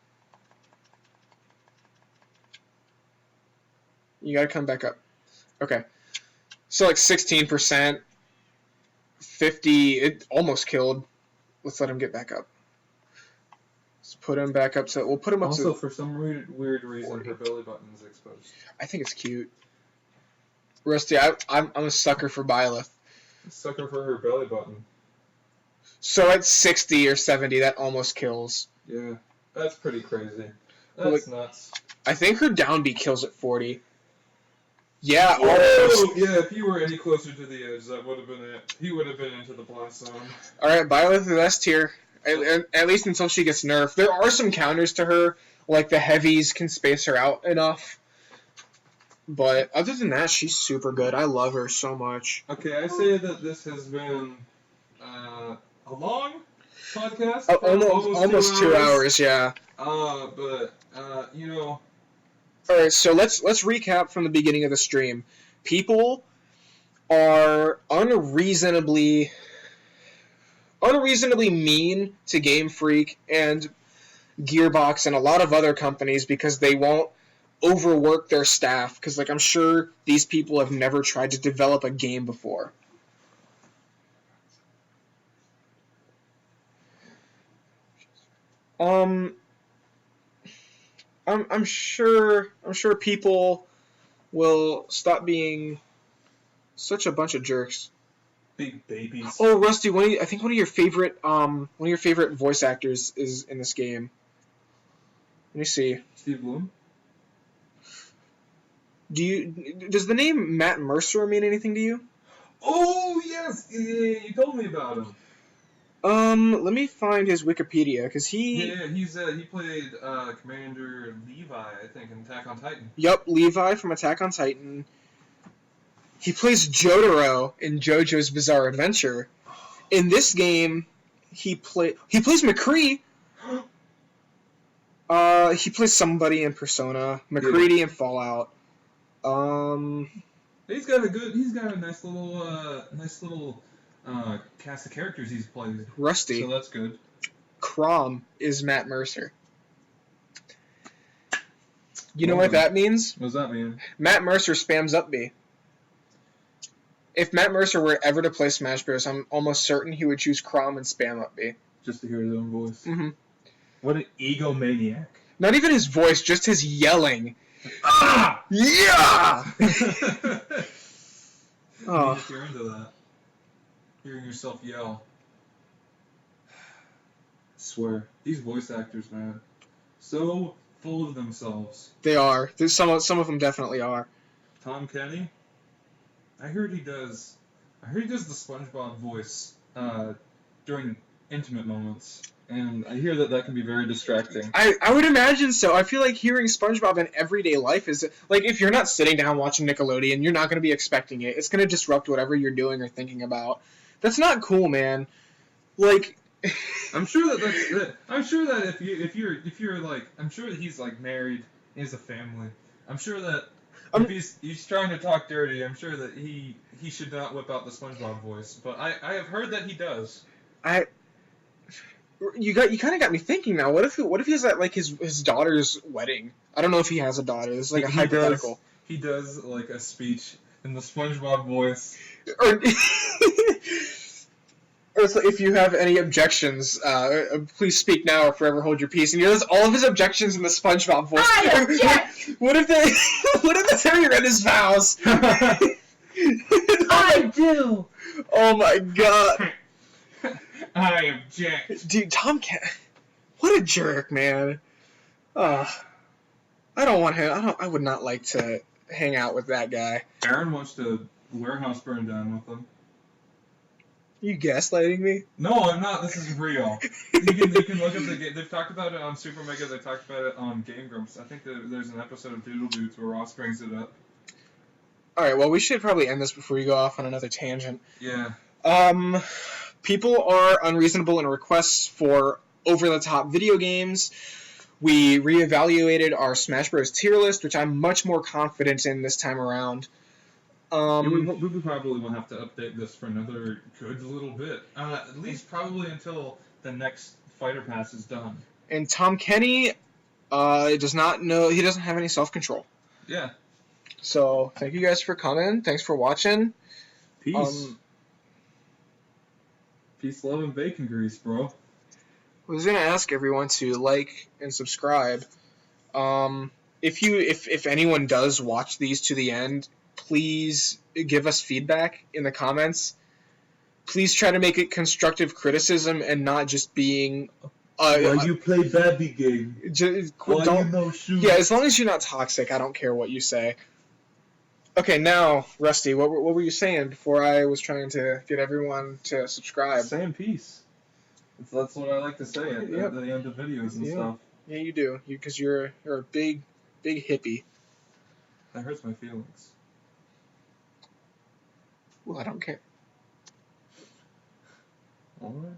You gotta come back up. Okay. So like 16%, 50, it almost killed. Let's let him get back up. Let's put him back up we'll put him up also, to... for some weird reason, her belly button is exposed. I think it's cute. Rusty, I'm a sucker for Byleth. Sucker for her belly button. So at 60 or 70, that almost kills. Yeah, that's pretty crazy. That's nuts. I think her down B kills at 40. Yeah, almost. Yeah, if you were any closer to the edge, that would have been it. He would have been into the blast zone. Alright, Byleth is S tier. At least until she gets nerfed. There are some counters to her, like the heavies can space her out enough. But other than that, she's super good. I love her so much. Okay, I say that this has been a long podcast. Almost 2 hours, yeah. But you know. Alright, so let's recap from the beginning of the stream. People are unreasonably mean to Game Freak and Gearbox and a lot of other companies because they won't overwork their staff, because like I'm sure these people have never tried to develop a game before. I'm sure people will stop being such a bunch of jerks. Big babies. Oh, Rusty, I think one of your favorite voice actors is in this game. Let me see. Steve Bloom? Does the name Matt Mercer mean anything to you? Oh, yes! Yeah, you told me about him. Let me find his Wikipedia, because he... Yeah, he played Commander Levi, I think, in Attack on Titan. Yup, Levi from Attack on Titan. He plays Jotaro in JoJo's Bizarre Adventure. In this game, he plays McCree. He plays somebody in Persona. McCready in Fallout. He's got a nice little cast of characters he's played. Rusty. So that's good. Crom is Matt Mercer. You know what that means? What does that mean? Matt Mercer spams up B. If Matt Mercer were ever to play Smash Bros., I'm almost certain he would choose Crom and spam up B. Just to hear his own voice. Mm-hmm. What an egomaniac. Not even his voice, just his yelling. Ah! Yeah! Oh. If you're into that. hearing yourself yell. I swear, these voice actors, man, so full of themselves. They are. Some of them definitely are. Tom Kenny, I heard he does the SpongeBob voice during intimate moments, and I hear that can be very distracting. I would imagine so. I feel like hearing SpongeBob in everyday life is like if you're not sitting down watching Nickelodeon, you're not going to be expecting it. It's going to disrupt whatever you're doing or thinking about. That's not cool, man. Like, I'm sure that if you're like, I'm sure that he's like married, he has a family. I'm sure that if he's trying to talk dirty, I'm sure that he should not whip out the SpongeBob voice. But I have heard that he does. You kind of got me thinking now. What if he's at like his daughter's wedding? I don't know if he has a daughter. This is like a hypothetical. He does like a speech in the SpongeBob voice. Or it's like, if you have any objections, please speak now or forever hold your peace. And he does all of his objections in the SpongeBob voice. I object! What if that's how he read his vows? I do! Oh my god. I object. Dude, what a jerk, man. I don't want him. I would not like to hang out with that guy. Aaron watched a warehouse burn down with him. You gaslighting me? No, I'm not. This is real. You can look up the game. They've talked about it on Super Mega. They talked about it on Game Grumps. I think there's an episode of Doodle Dudes where Ross brings it up. Alright, well, we should probably end this before we go off on another tangent. Yeah. People are unreasonable in requests for over-the-top video games. We reevaluated our Smash Bros. Tier list, which I'm much more confident in this time around. We probably will have to update this for another good little bit. At least probably until the next Fighter Pass is done. And Tom Kenny does not know, he doesn't have any self-control. Yeah. So, thank you guys for coming. Thanks for watching. Peace. Peace, love, and bacon grease, bro. I was going to ask everyone to like and subscribe. If anyone does watch these to the end, please give us feedback in the comments. Please try to make it constructive criticism and not just being... Why you play baby game? Why you no shoes? Yeah, as long as you're not toxic, I don't care what you say. Okay, now, Rusty, what were you saying before I was trying to get everyone to subscribe? Saying peace. That's what I like to say at the end of videos and stuff. Yeah, you do. Because you're a big hippie. That hurts my feelings. Well, I don't care. Alright.